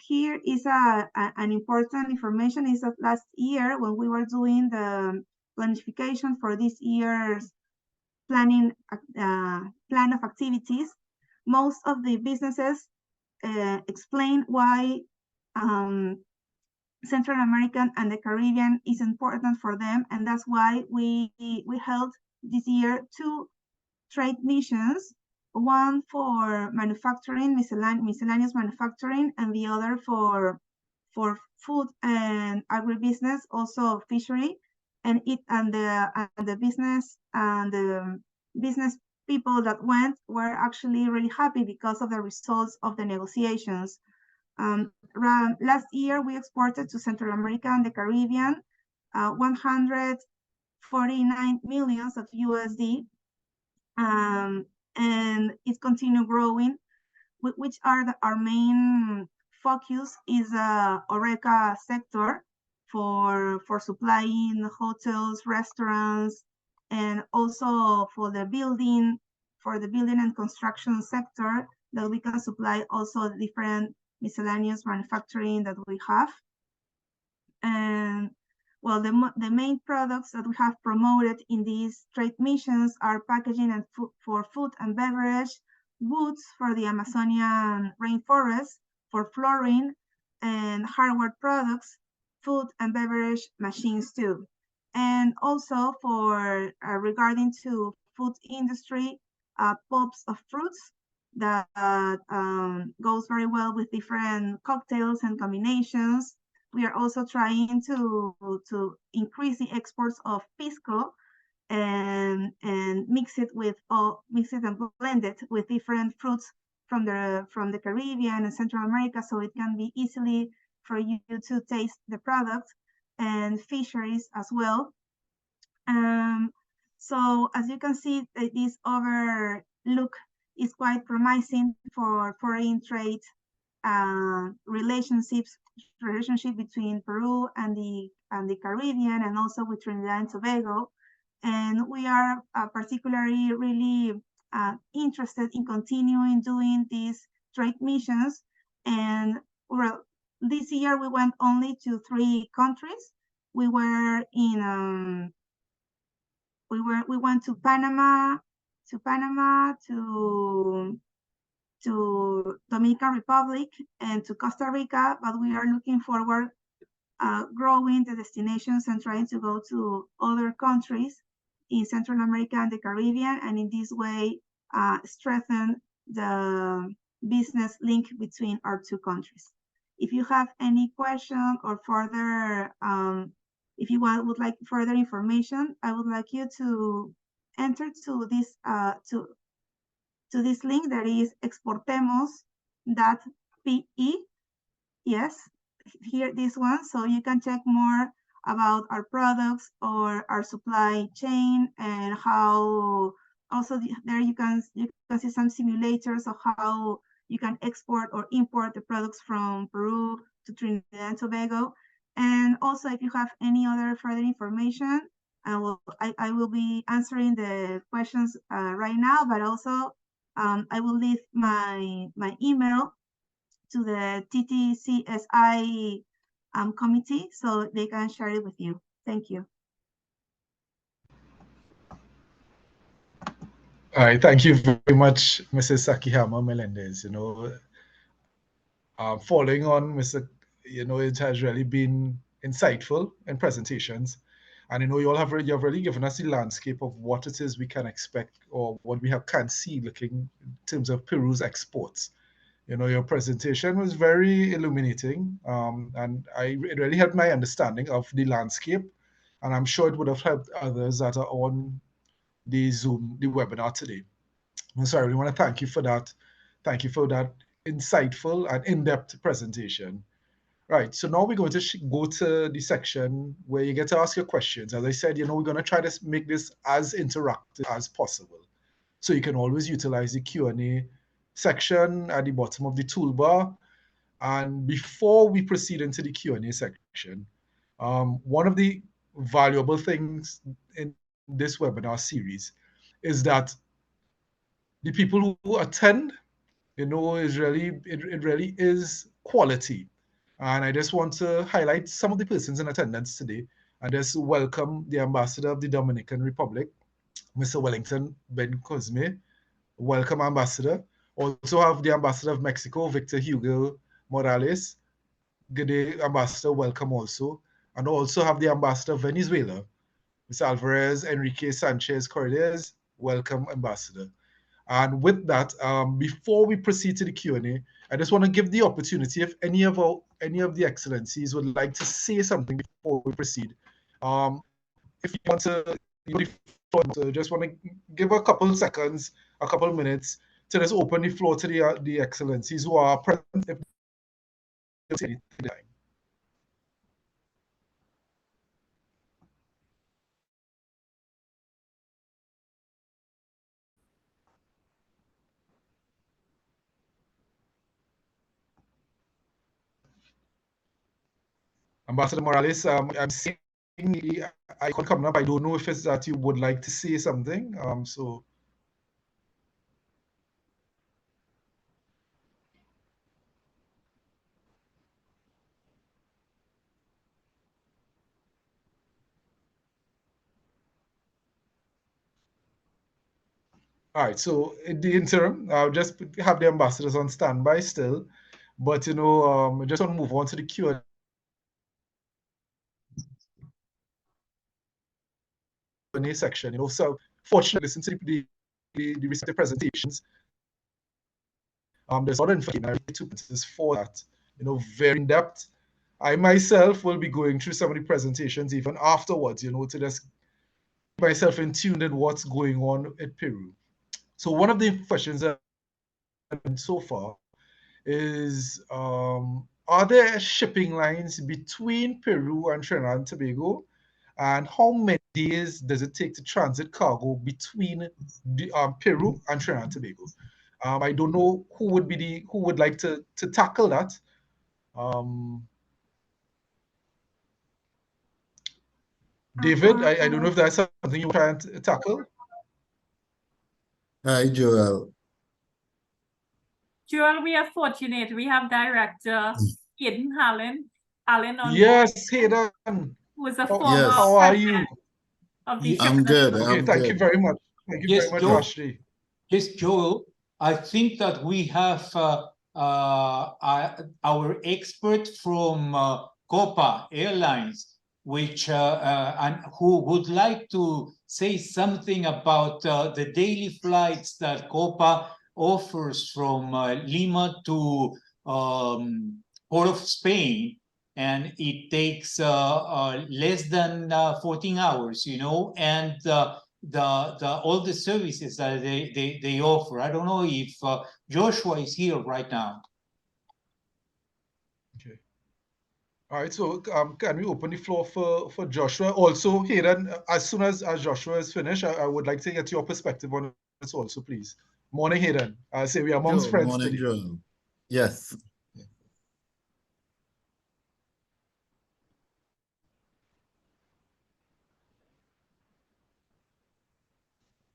S5: Here is an important information is that last year when we were doing the planification for this year's plan of activities, most of the businesses explain why Central American and the Caribbean is important for them, and that's why we held this year 2 trade missions, one for manufacturing, miscellaneous manufacturing, and the other for food and agribusiness, also fishery, and the business people that went were actually really happy because of the results of the negotiations. Last year we exported to Central America and the Caribbean 149 millions of USD, and it continued growing, which are our main focus is HoReCa sector for supplying hotels, restaurants, and also for the building and construction sector, that we can supply also different miscellaneous manufacturing that we have. And well, the main products that we have promoted in these trade missions are packaging and for food and beverage, woods for the Amazonian rainforest, for flooring, and hardware products, food and beverage machines too. And also for regarding to food industry, pulps of fruits that goes very well with different cocktails and combinations. We are also trying to increase the exports of pisco and mix it and blend it with different fruits from the Caribbean and Central America, so it can be easily for you to taste the product, and fisheries as well. So as you can see, this overlook is quite promising for foreign trade relationship between Peru and the Caribbean, and also with Trinidad and Tobago. And we are particularly really interested in continuing doing these trade missions. And well, this year we went only to 3 countries. We were in we went to Panama, to Dominican Republic, and to Costa Rica, but we are looking forward growing the destinations and trying to go to other countries in Central America and the Caribbean, and in this way strengthen the business link between our 2 countries. If you have any question or further, if you would like further information, I would like you to enter to this link that is exportemos.pe. Yes, here this one, so you can check more about our products or our supply chain, and how also there you can see some simulators of how you can export or import the products from Peru to Trinidad and Tobago. And also, if you have any other further information, I will be answering the questions right now, but also I will leave my email to the TTCSI committee so they can share it with you. Thank you.
S1: All right, thank you very much, Mrs. Sakihama Melendez. Following on, Mr. It has really been insightful in presentations, and you have really given us the landscape of what it is we can expect, or what we can see looking in terms of Peru's exports. Your presentation was very illuminating, and it really helped my understanding of the landscape, and I'm sure it would have helped others that are on the webinar today. So I really want to thank you for that. Thank you for that insightful and in-depth presentation. Right, so now we're going to go to the section where you get to ask your questions. As I said, we're going to try to make this as interactive as possible. So you can always utilize the Q&A section at the bottom of the toolbar. And before we proceed into the Q&A section, one of the valuable things in this webinar series is that the people who attend, is really, it really is quality. And I just want to highlight some of the persons in attendance today and just welcome the Ambassador of the Dominican Republic, Mr. Wellington Ben Cosme. Welcome, Ambassador. Also have the Ambassador of Mexico, Victor Hugo Morales. Good day, Ambassador. Welcome also. And also have the Ambassador of Venezuela, Mr. Alvarez Enrique Sanchez Cordes. Welcome, Ambassador. And with that, before we proceed to the Q&A, I just want to give the opportunity if any of the excellencies would like to say something before we proceed. If you want to, just want to give a couple seconds, a couple minutes to just open the floor to the excellencies who are present. Ambassador Morales, I'm seeing the icon coming up. I don't know if it's that you would like to say something. So. All right, so in the interim, I'll just have the ambassadors on standby still, but I just want to move on to the Q&A section. So fortunately, listen to the recent presentations. There's a lot of information for that, very in depth. I myself will be going through some of the presentations even afterwards, to just keep myself in tune with what's going on in Peru. So one of the questions that so far is, are there shipping lines between Peru and Trinidad and Tobago? And how many days does it take to transit cargo between Peru and Trinidad and Tobago? I don't know who would like to tackle that. David, I don't know if that's something you can tackle.
S6: Hi, Joel.
S2: Joel, we are fortunate. We have Director Hayden Allen on
S1: yes,
S2: board,
S1: Hayden.
S2: who is a former
S6: Yes.
S1: How are you?
S2: Of the
S6: I'm good.
S1: Okay, thank you very much. Thank you very much,
S3: Joel.
S1: Ashley.
S3: Yes, Joel, I think that we have our expert from Copa Airlines, which and who would like to say something about the daily flights that Copa offers from Lima to Port of Spain, and it takes less than 14 hours, and all the services that they offer. I don't know if Joshua is here right now.
S1: Okay. All right, so can we open the floor for Joshua? Also, Hayden, as soon as Joshua is finished, I would like to get your perspective on this also, please. Morning, Hayden. I say we are amongst friends
S6: morning,
S1: today.
S6: Joe. Yes.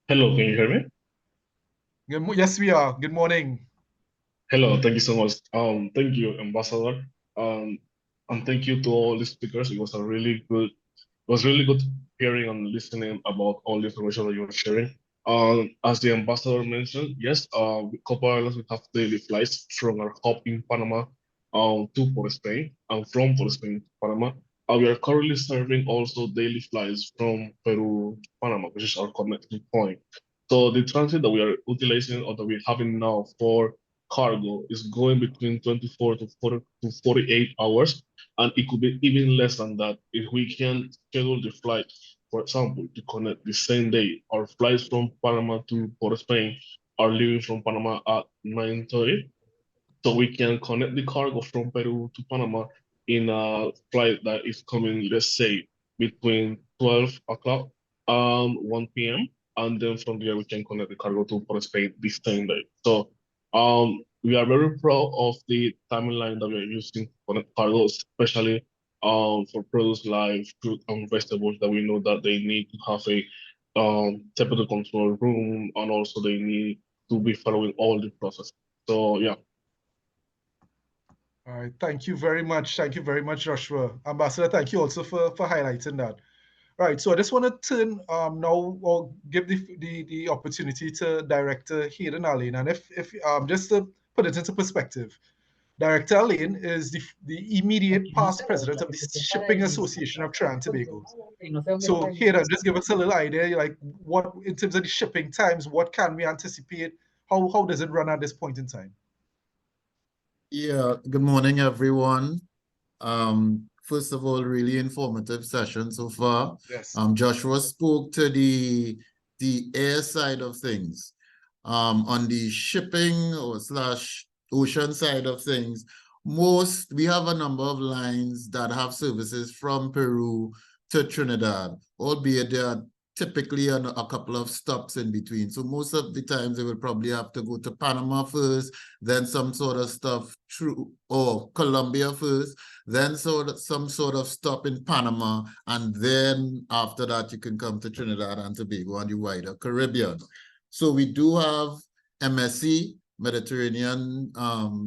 S7: Hello, can you hear me?
S1: Yes, we are. Good morning.
S7: Hello, thank you so much. Thank you, Ambassador. And thank you to all the speakers. It was really good hearing and listening about all the information that you were sharing. As the ambassador mentioned, yes, with Copa Airlines, we have daily flights from our hub in Panama to Port Spain and from Port Spain to Panama. We are currently serving also daily flights from Peru to Panama, which is our connecting point. So the transit that we are utilizing or that we're having now for cargo is going between 24 to 48 hours, and it could be even less than that if we can schedule the flight, for example, to connect the same day. Our flights from Panama to Port Spain are leaving from Panama at 9:30, so we can connect the cargo from Peru to Panama in a flight that is coming, let's say, between 12 o'clock and 1 p.m. And then from there, we can connect the cargo to Port Spain this same day. So we are very proud of the timeline that we are using for the cargo, especially for produce like fruit and vegetables that we know that they need to have a temperature control room, and also they need to be following all the process. So yeah.
S1: All right, thank you very much. Thank you very much, Joshua. Ambassador, thank you also for highlighting that. All right, so I just want to turn now or give the opportunity to Director Hayden Alleyne. And if just to put it into perspective, Director Alleyne is the immediate past president of the Shipping Association of Trinidad and Tobago. So Hayden, just give us a little idea, like what in terms of the shipping times, what can we anticipate? How does it run at this point in time?
S6: Yeah, good morning, everyone. First of all, really informative session so far.
S1: Yes.
S6: Joshua spoke to the air side of things. On the shipping or slash ocean side of things, we have a number of lines that have services from Peru to Trinidad, albeit there are typically a couple of stops in between. So most of the times they will probably have to go to Panama first, then some sort of stuff through, or Colombia first, then some sort of stop in Panama, and then after that you can come to Trinidad and Tobago and the wider Caribbean. So we do have MSC, Mediterranean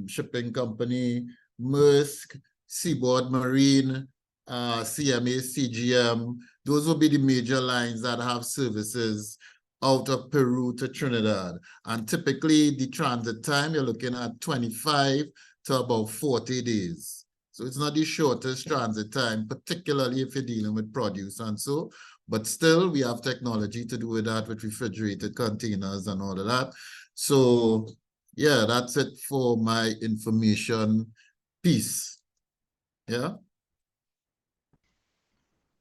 S6: Shipping Company, Maersk, Seaboard Marine, CMA, CGM. Those will be the major lines that have services out of Peru to Trinidad. And typically the transit time, you're looking at 25 to about 40 days. So it's not the shortest transit time, particularly if you're dealing with produce and so, but still we have technology to do with that with refrigerated containers and all of that. So yeah, that's it for my information piece. Yeah.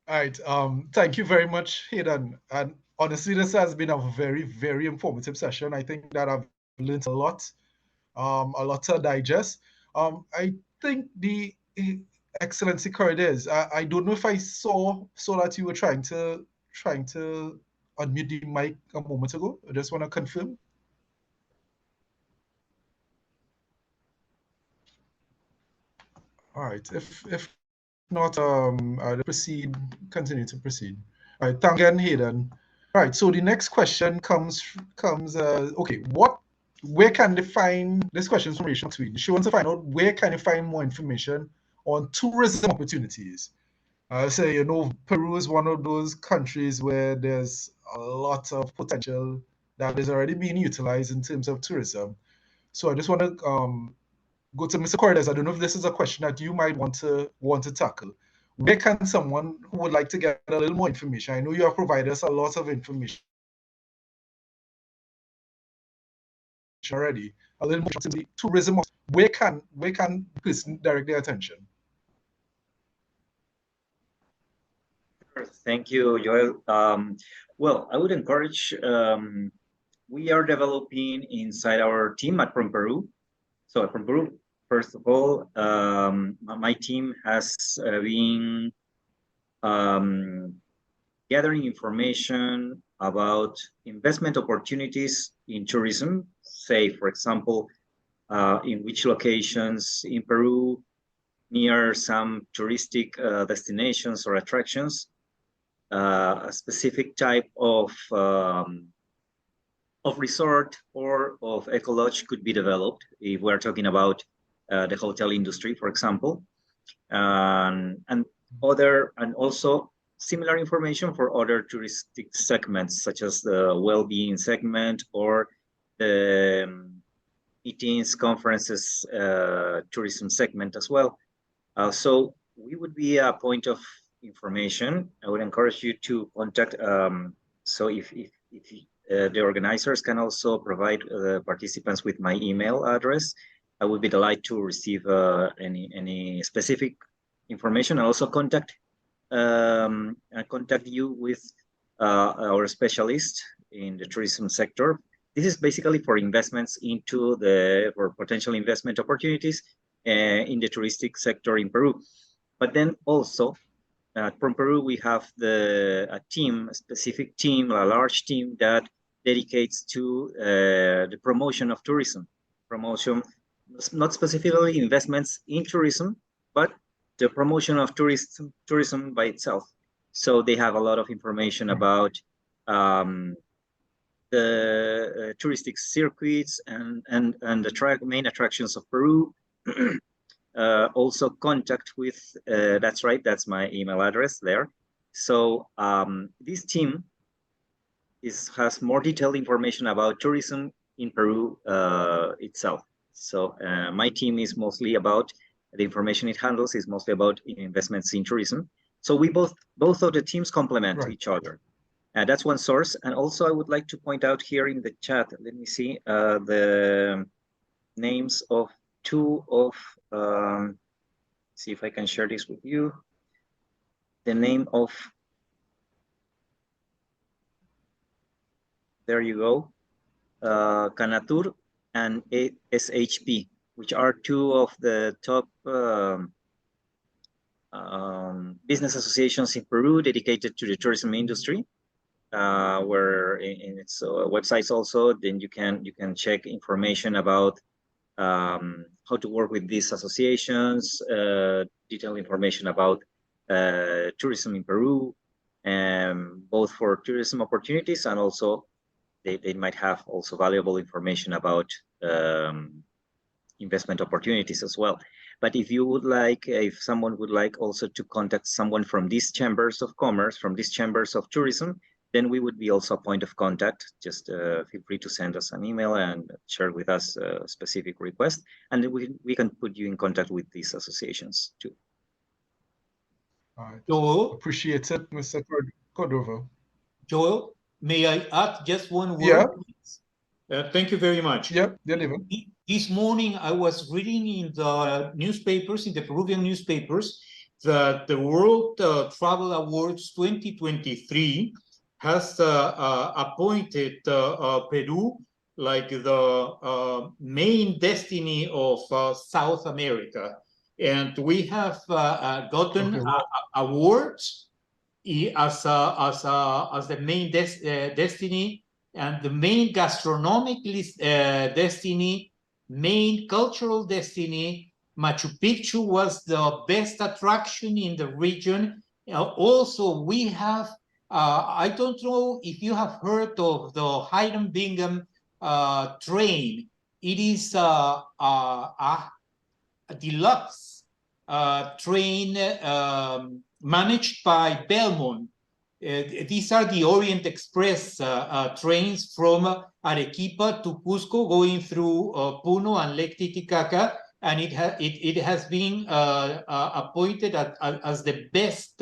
S1: All right. Thank you very much, Hayden. And honestly, this has been a very, very informative session. I think that I've learned a lot to digest. I think the Excellency Corridors, I don't know if I saw that you were trying to unmute the mic a moment ago. I just want to confirm. All right. If not, I'll continue to proceed. All right, thank you again, Hayden. All right, so the next question comes okay, where can they find, this question is from Rachel Tweed. She wants to find out where can you find more information on tourism opportunities. Say, Peru is one of those countries where there's a lot of potential that is already being utilized in terms of tourism. So I just want to go to Mr. Cordes. I don't know if this is a question that you might want to tackle. Where can someone who would like to get a little more information? I know you have provided us a lot of information already. A little more tourism. Where can person direct their attention?
S4: Thank you, Joel. Well, I would encourage, we are developing inside our team at From Peru. So at From Peru, first of all, my team has been gathering information about investment opportunities in tourism, say, for example, in which locations in Peru, near some touristic destinations or attractions, a specific type of resort or of eco lodge could be developed if we're talking about the hotel industry, for example, and also similar information for other touristic segments, such as the well-being segment or the meetings, conferences, tourism segment as well. So we would be a point of information. I would encourage you to contact. So if the organizers can also provide the participants with my email address, I would be delighted to receive any specific information, and also contact you with our specialist in the tourism sector. This is basically for investments into for potential investment opportunities in the touristic sector in Peru. But then also from Peru, we have a specific team, a large team that dedicates to the promotion of tourism. Promotion, not specifically investments in tourism, but the promotion of tourism by itself. So they have a lot of information about the touristic circuits and the main attractions of Peru. Also contact with, that's right, that's my email address there. So this team has more detailed information about tourism in Peru itself. So my team is mostly about, the information it handles is mostly about investments in tourism. So we both of the teams complement each other. That's one source. And also I would like to point out here in the chat, let me see, the names of two of, see if I can share this with you. The name of, there you go, Canatur and SHP, which are two of the top business associations in Peru dedicated to the tourism industry. Where in its websites also, then you can check information about how to work with these associations, detailed information about tourism in Peru, both for tourism opportunities, and also they might have also valuable information about investment opportunities as well. But if you would like, if someone would like also to contact someone from these chambers of commerce, from these chambers of tourism, then we would be also a point of contact. Just feel free to send us an email and share with us a specific request, and we can put you in contact with these associations too.
S1: All right.
S3: Joel?
S1: Appreciate it, Mr. Cordova.
S3: Joel, may I add just one word?
S1: Yeah.
S3: Thank you very much.
S1: Yep, deliver.
S3: This morning, I was reading in the newspapers, in the Peruvian newspapers, that the World Travel Awards 2023 has appointed Peru like the main destiny of South America. And we have gotten awards as the main destiny, and the main gastronomic destiny, main cultural destiny. Machu Picchu was the best attraction in the region. Also, we have, I don't know if you have heard of the Hiram Bingham train. It is a deluxe train managed by Belmont. These are the Orient Express trains from Arequipa to Cusco, going through Puno and Lake Titicaca, and it has been appointed as the best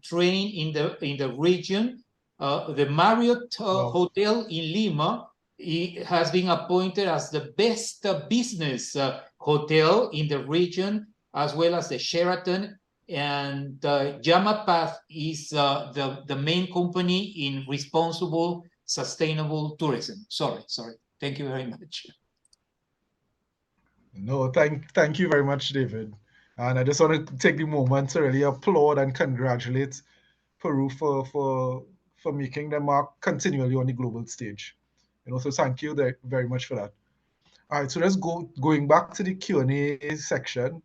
S3: train in the region. The Marriott Hotel in Lima, it has been appointed as the best business hotel in the region, as well as the Sheraton and Yamapath is the main company in responsible, sustainable tourism. Sorry. Thank you very much.
S1: No, thank you very much, David. And I just want to take the moment to really applaud and congratulate Peru for making their mark continually on the global stage. So thank you very much for that. All right, so let's going back to the Q&A section.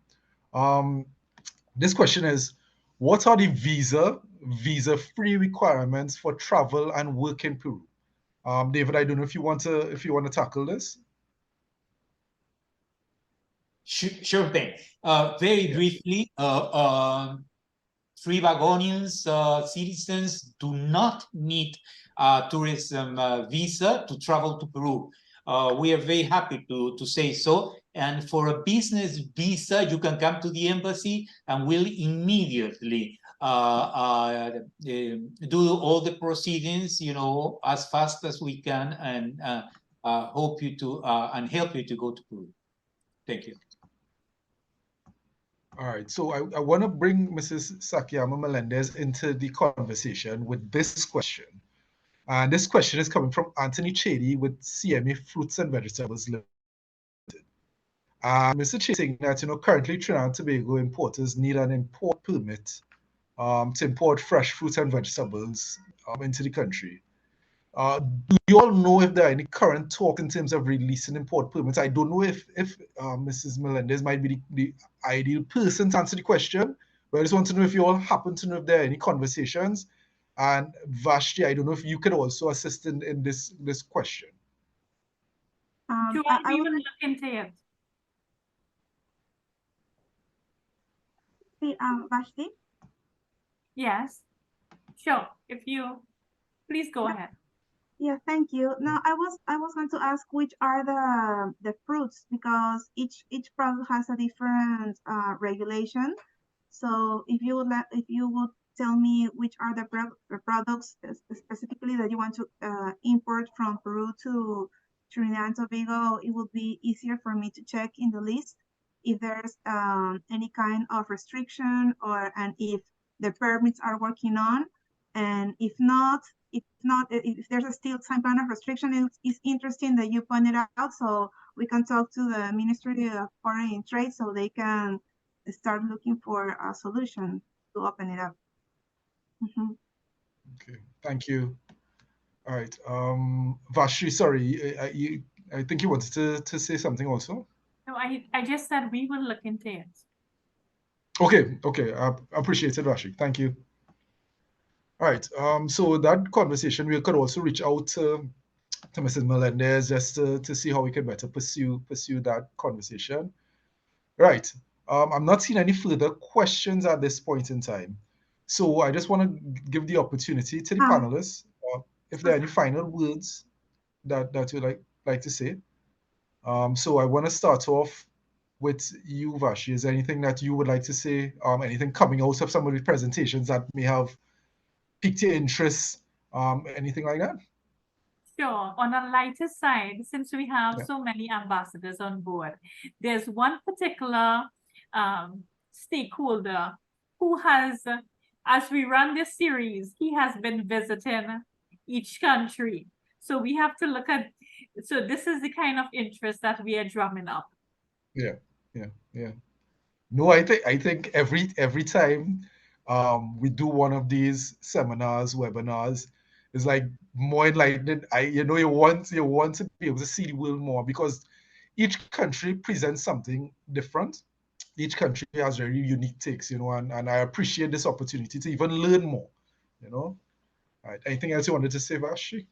S1: This question is, what are the visa-free requirements for travel and work in Peru? David, I don't know if you want to tackle this.
S3: Sure thing. Very briefly, Trinidadians citizens do not need a tourism visa to travel to Peru. We are very happy to say so. And for a business visa, you can come to the embassy and we'll immediately do all the proceedings, as fast as we can, and help you to go to Peru. Thank you.
S1: All right, so I want to bring Mrs. Sakiyama Melendez into the conversation with this question. And this question is coming from Anthony Chady with CMA Fruits and Vegetables Limited. Mr. Chady is saying that, currently Trinidad and Tobago importers need an import permit to import fresh fruits and vegetables into the country. Do you all know if there are any current talk in terms of releasing import permits? I don't know if Mrs. Melendez might be the ideal person to answer the question, but I just want to know if you all happen to know if there are any conversations. And Vashti, I don't know if you could also assist in this question.
S2: Sure, we will look into it.
S5: Vashti?
S2: Yes, sure. If you please go ahead.
S5: Yeah, thank you. Now, I was going to ask which are the fruits, because each product has a different regulation. So if you would tell me which are the products specifically that you want to import from Peru to Trinidad and Tobago, it would be easier for me to check in the list if there's any kind of restriction, and if the permits are working on, and if there's still some kind of restriction, it's interesting that you pointed out, so we can talk to the Ministry of Foreign Trade so they can start looking for a solution to open it up.
S1: Okay, thank you. All right, Vashti, sorry, I think you wanted to say something also.
S2: No, I just said we will look into it.
S1: Okay, I appreciate it, Vashti. Thank you. All right, so that conversation, we could also reach out to Mrs. Melendez just to see how we can better pursue that conversation. Right. I'm not seeing any further questions at this point in time. So I just want to give the opportunity to the panelists, if there are any final words that you'd like to say. So I want to start off with you, Vashti. Is there anything that you would like to say? Anything coming out of some of the presentations that may have piqued your interest? Anything like that?
S2: Sure. On a lighter side, since we have so many ambassadors on board, there's one particular stakeholder who has, as we run this series, he has been visiting each country. So we have to look at, so this is the kind of interest that we are drumming up.
S1: Yeah. No, I think every time we do one of these seminars, webinars, it's like more enlightening. You want to be able to see the world more, because each country presents something different. Each country has very unique takes, and I appreciate this opportunity to even learn more, All right, anything else you wanted to say, Vashti?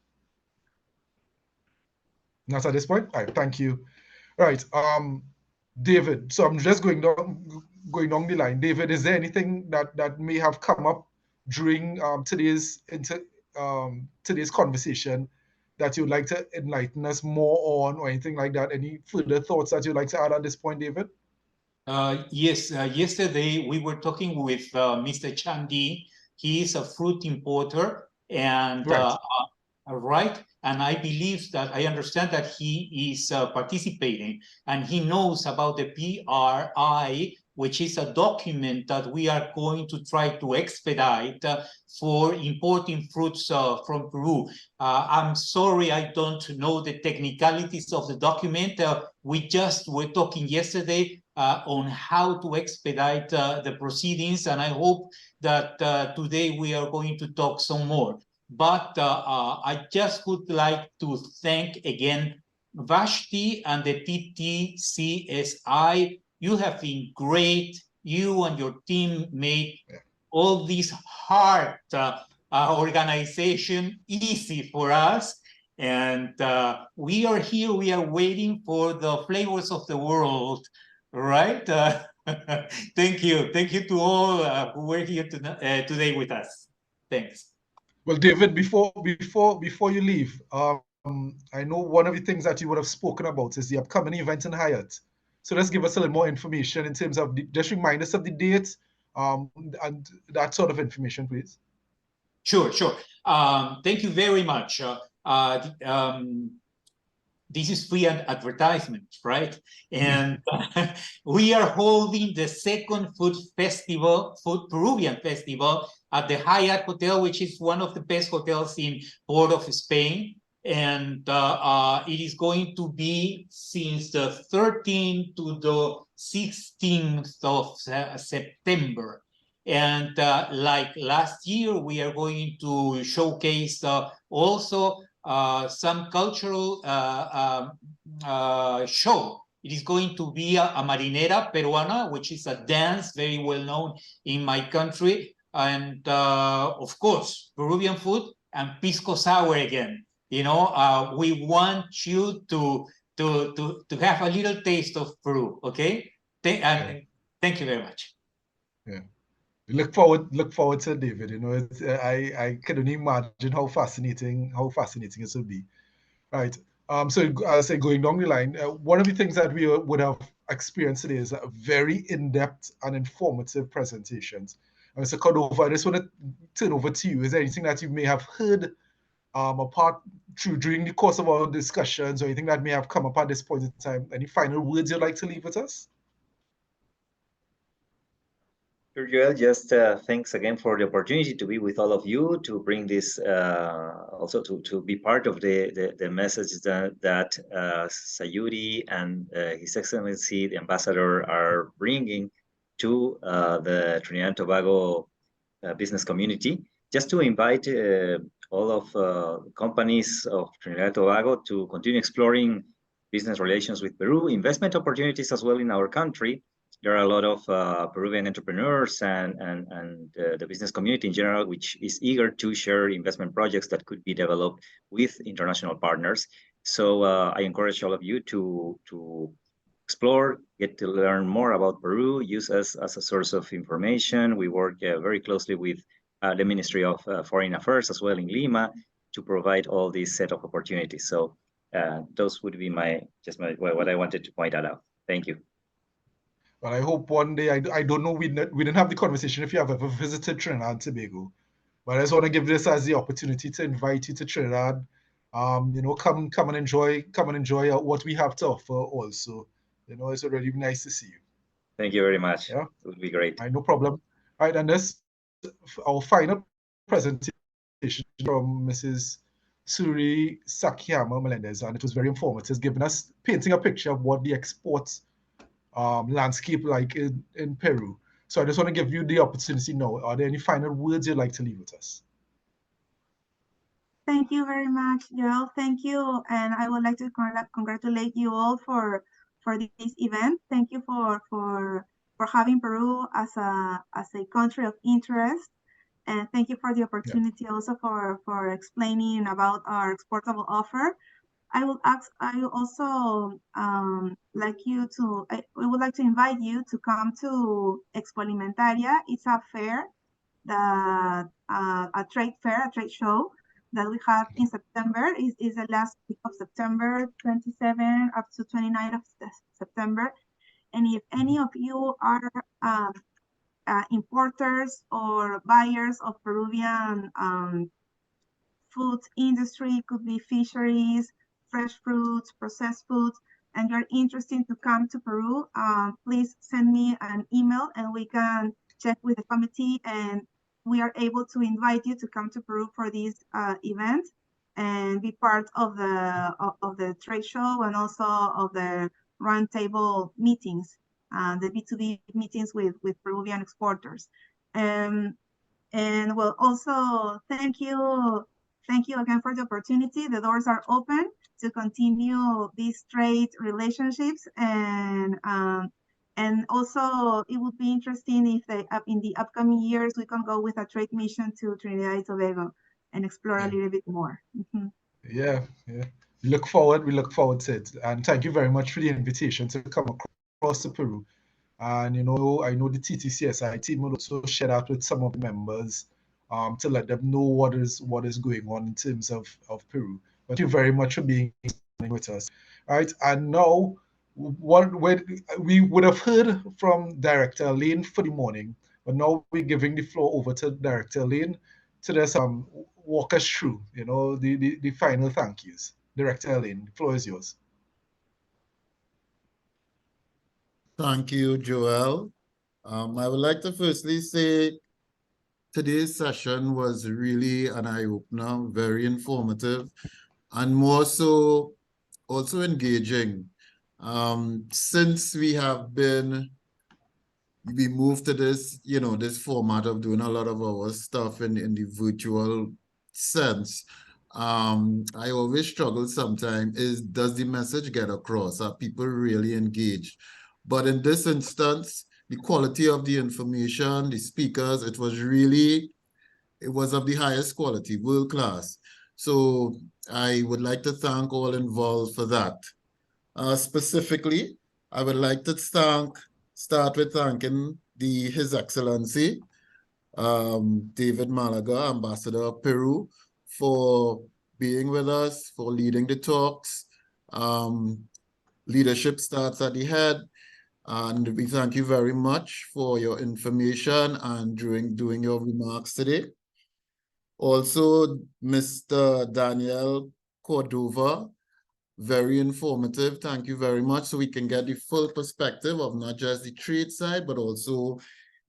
S1: Not at this point? All right, thank you. All right, David, so I'm just going down the line. David, is there anything that may have come up during today's conversation that you'd like to enlighten us more on, or anything like that? Any further thoughts that you'd like to add at this point, David?
S3: Yes, yesterday we were talking with Mr. Chandi. He is a fruit importer, and right. And I believe that I understand that he is participating, and he knows about the PRI, which is a document that we are going to try to expedite for importing fruits from Peru. I'm sorry, I don't know the technicalities of the document. We just were talking yesterday on how to expedite the proceedings, and I hope that today we are going to talk some more. But I just would like to thank again Vashti and the TTCSI. You have been great. You and your team made all this hard organization easy for us. And we are here, we are waiting for the flavors of the world, right? Thank you. Thank you to all who were here today with us. Thanks.
S1: Well, David, before you leave, I know one of the things that you would have spoken about is the upcoming event in Hyatt. So let's give us a little more information in terms of just remind us of the date and that sort of information, please.
S3: Sure. Thank you very much. This is free advertisement, right? And we are holding the second food Peruvian festival at the Hyatt Hotel, which is one of the best hotels in Port of Spain. And it is going to be since the 13th to the 16th of September. And like last year, we are going to showcase also some cultural show. It is going to be a marinera peruana, which is a dance very well known in my country. And of course, Peruvian food and pisco sour again. You know, we want you to have a little taste of Peru, okay? Thank you very much.
S1: Yeah. Look forward to David. You know, I can only imagine how fascinating it will be. Right. So as I say, going down the line, one of the things that we would have experienced today is a very in-depth and informative presentations. Mr. Cordova, I just want to turn over to you. Is there anything that you may have heard during the course of our discussions, or anything that may have come up at this point in time? Any final words you'd like to leave with us?
S4: Sure, Joel, just thanks again for the opportunity to be with all of you, to bring this, also to be part of the message that Sayuri and His Excellency, the Ambassador, are bringing to the Trinidad and Tobago business community. Just to invite all of companies of Trinidad and Tobago to continue exploring business relations with Peru, investment opportunities as well in our country. There are a lot of Peruvian entrepreneurs and the business community in general, which is eager to share investment projects that could be developed with international partners. So I encourage all of you to explore, get to learn more about Peru, use us as a source of information. We work very closely with the Ministry of Foreign Affairs as well in Lima to provide all these set of opportunities. So those would be what I wanted to point out. Thank you.
S1: Well, I hope one day, I don't know, we didn't have the conversation if you have ever visited Trinidad and Tobago, but I just want to give this as the opportunity to invite you to Trinidad. You know, come and enjoy what we have to offer also. You know, it's already nice to see you.
S4: Thank you very much.
S1: Yeah,
S4: it would be great.
S1: No problem. All right, and this our final presentation from Mrs. Suri Sakiyama Melendez, and it was very informative, giving us, painting a picture of what the exports landscape like in Peru. So I just want to give you the opportunity now. Are there any final words you'd like to leave with us?
S5: Thank you very much, Joel. Thank you, and I would like to congratulate you all for this event. Thank you for having Peru as a country of interest, and thank you for the opportunity also for explaining about our exportable offer. I would also like to invite you to come to Expo Alimentaria. It's a fair, a trade show that we have in September. Is the last week of September, 27 up to 29 of September. And if any of you are importers or buyers of Peruvian food industry, could be fisheries, fresh fruits, processed foods, and you're interested to come to Peru, please send me an email and we can check with the committee, and we are able to invite you to come to Peru for this event and be part of the trade show and also of the roundtable meetings, the B2B meetings with Peruvian exporters. And well, also thank you again for the opportunity. The doors are open to continue these trade relationships, and also it would be interesting if in the upcoming years we can go with a trade mission to Trinidad and Tobago and explore a little bit more.
S1: Yeah. We look forward to it, and thank you very much for the invitation to come across to Peru. And I know the TTCSI team will also share that with some of the members to let them know what is going on in terms of Peru. Thank you very much for being with us. All right, and now we would have heard from Director Lane for the morning, but now we're giving the floor over to Director Lane to just walk us through, the final thank yous. Director Lane, the floor is yours.
S6: Thank you, Joel. I would like to firstly say today's session was really an eye-opener, very informative, and more so also engaging. Since we moved to this, this format of doing a lot of our stuff in the virtual sense, I always struggle sometimes does the message get across? Are people really engaged? But in this instance, the quality of the information, the speakers, it was of the highest quality, world class. So I would like to thank all involved for that. Specifically, I would like to start with thanking His Excellency, David Malaga, Ambassador of Peru, for being with us, for leading the talks. Leadership starts at the head. And we thank you very much for your information and doing your remarks today. Also, Mr. Daniel Cordova, very informative. Thank you very much. So we can get the full perspective of not just the trade side, but also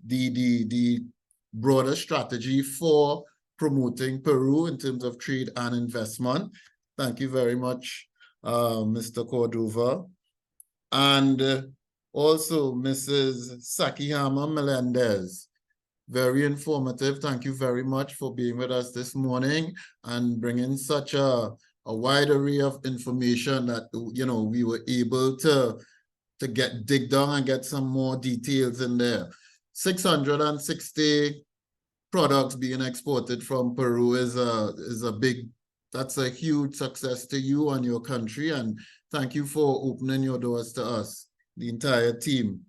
S6: the broader strategy for promoting Peru in terms of trade and investment. Thank you very much, Mr. Cordova. And also, Mrs. Sakihama Melendez, very informative. Thank you very much for being with us this morning and bringing such a wide array of information that, we were able to dig down and get some more details in there. 660 products being exported from Peru that's a huge success to you and your country. And thank you for opening your doors to us, the entire team.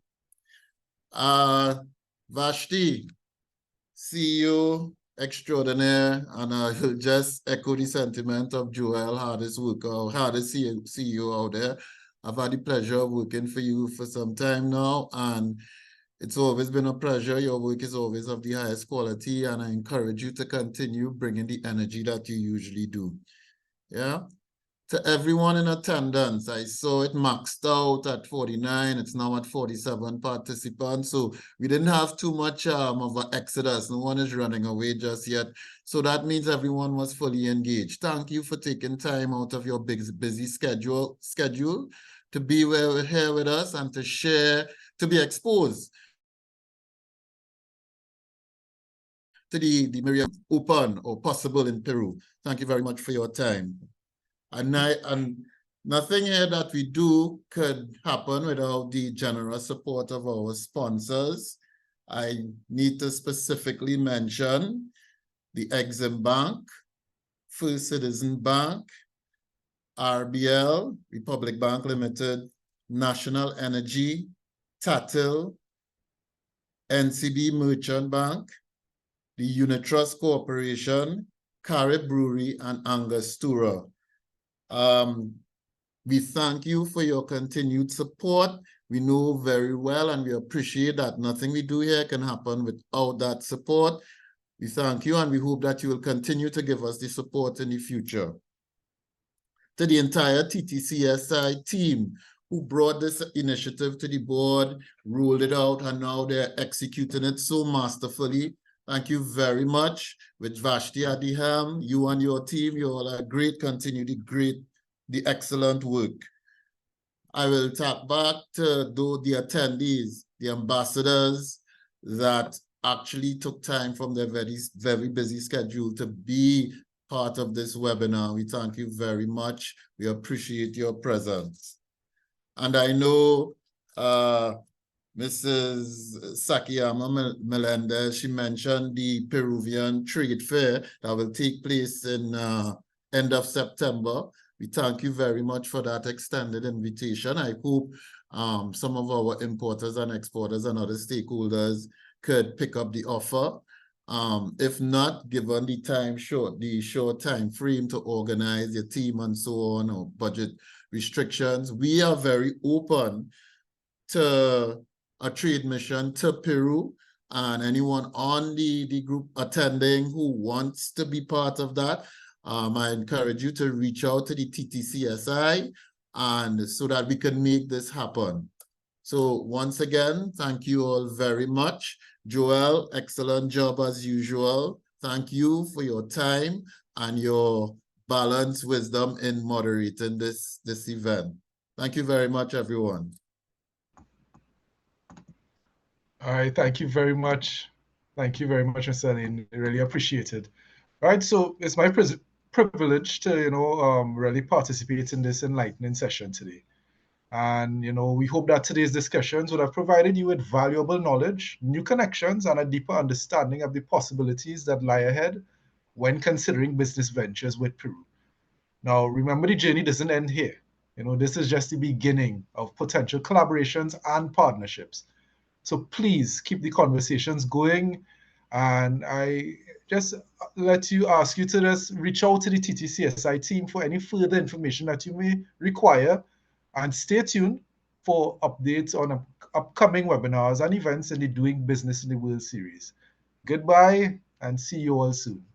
S6: Vashti, CEO extraordinaire, and I'll just echo the sentiment of Joel, hardest CEO out there. I've had the pleasure of working for you for some time now, and it's always been a pleasure. Your work is always of the highest quality, and I encourage you to continue bringing the energy that you usually do. Yeah. To everyone in attendance, I saw it maxed out at 49. It's now at 47 participants. So we didn't have too much of an exodus. No one is running away just yet. So that means everyone was fully engaged. Thank you for taking time out of your busy schedule to be here with us and to share, to be exposed to the myriad open or possible in Peru. Thank you very much for your time. And nothing here that we do could happen without the generous support of our sponsors. I need to specifically mention the Exim Bank, First Citizen Bank, RBL, Republic Bank Limited, National Energy, Tatil, NCB Merchant Bank, the Unitrust Corporation, Carib Brewery, and Angostura. We thank you for your continued support. We know very well and we appreciate that nothing we do here can happen without that support. We thank you and we hope that you will continue to give us the support in the future. To the entire TTCSI team, who brought this initiative to the board, rolled it out, and now they're executing it so masterfully. Thank you very much. With Vashti at the helm, you and your team, you all are great. Continue the excellent work. I will tap back to the attendees, the ambassadors that actually took time from their very, very busy schedule to be part of this webinar. We thank you very much. We appreciate your presence. And I know Mrs. Sakiyama Melendez, she mentioned the Peruvian Trade Fair that will take place in end of September. We thank you very much for that extended invitation. I hope some of our importers and exporters and other stakeholders could pick up the offer. If not, given the short time frame to organize your team and so on, or budget restrictions, we are very open to a trade mission to Peru, and anyone on the group attending who wants to be part of that, I encourage you to reach out to the TTCSI and so that we can make this happen. So once again, thank you all very much. Joel, excellent job as usual. Thank you for your time and your balanced wisdom in moderating this event. Thank you very much, everyone.
S1: All right, thank you very much. Thank you very much, Mr. Alain. I really appreciate it. All right, so it's my privilege to, really participate in this enlightening session today. And, we hope that today's discussions would have provided you with valuable knowledge, new connections, and a deeper understanding of the possibilities that lie ahead when considering business ventures with Peru. Now, remember, the journey doesn't end here. This is just the beginning of potential collaborations and partnerships. So please keep the conversations going. And I just ask you to just reach out to the TTCSI team for any further information that you may require. And stay tuned for updates on upcoming webinars and events in the Doing Business in the World series. Goodbye and see you all soon.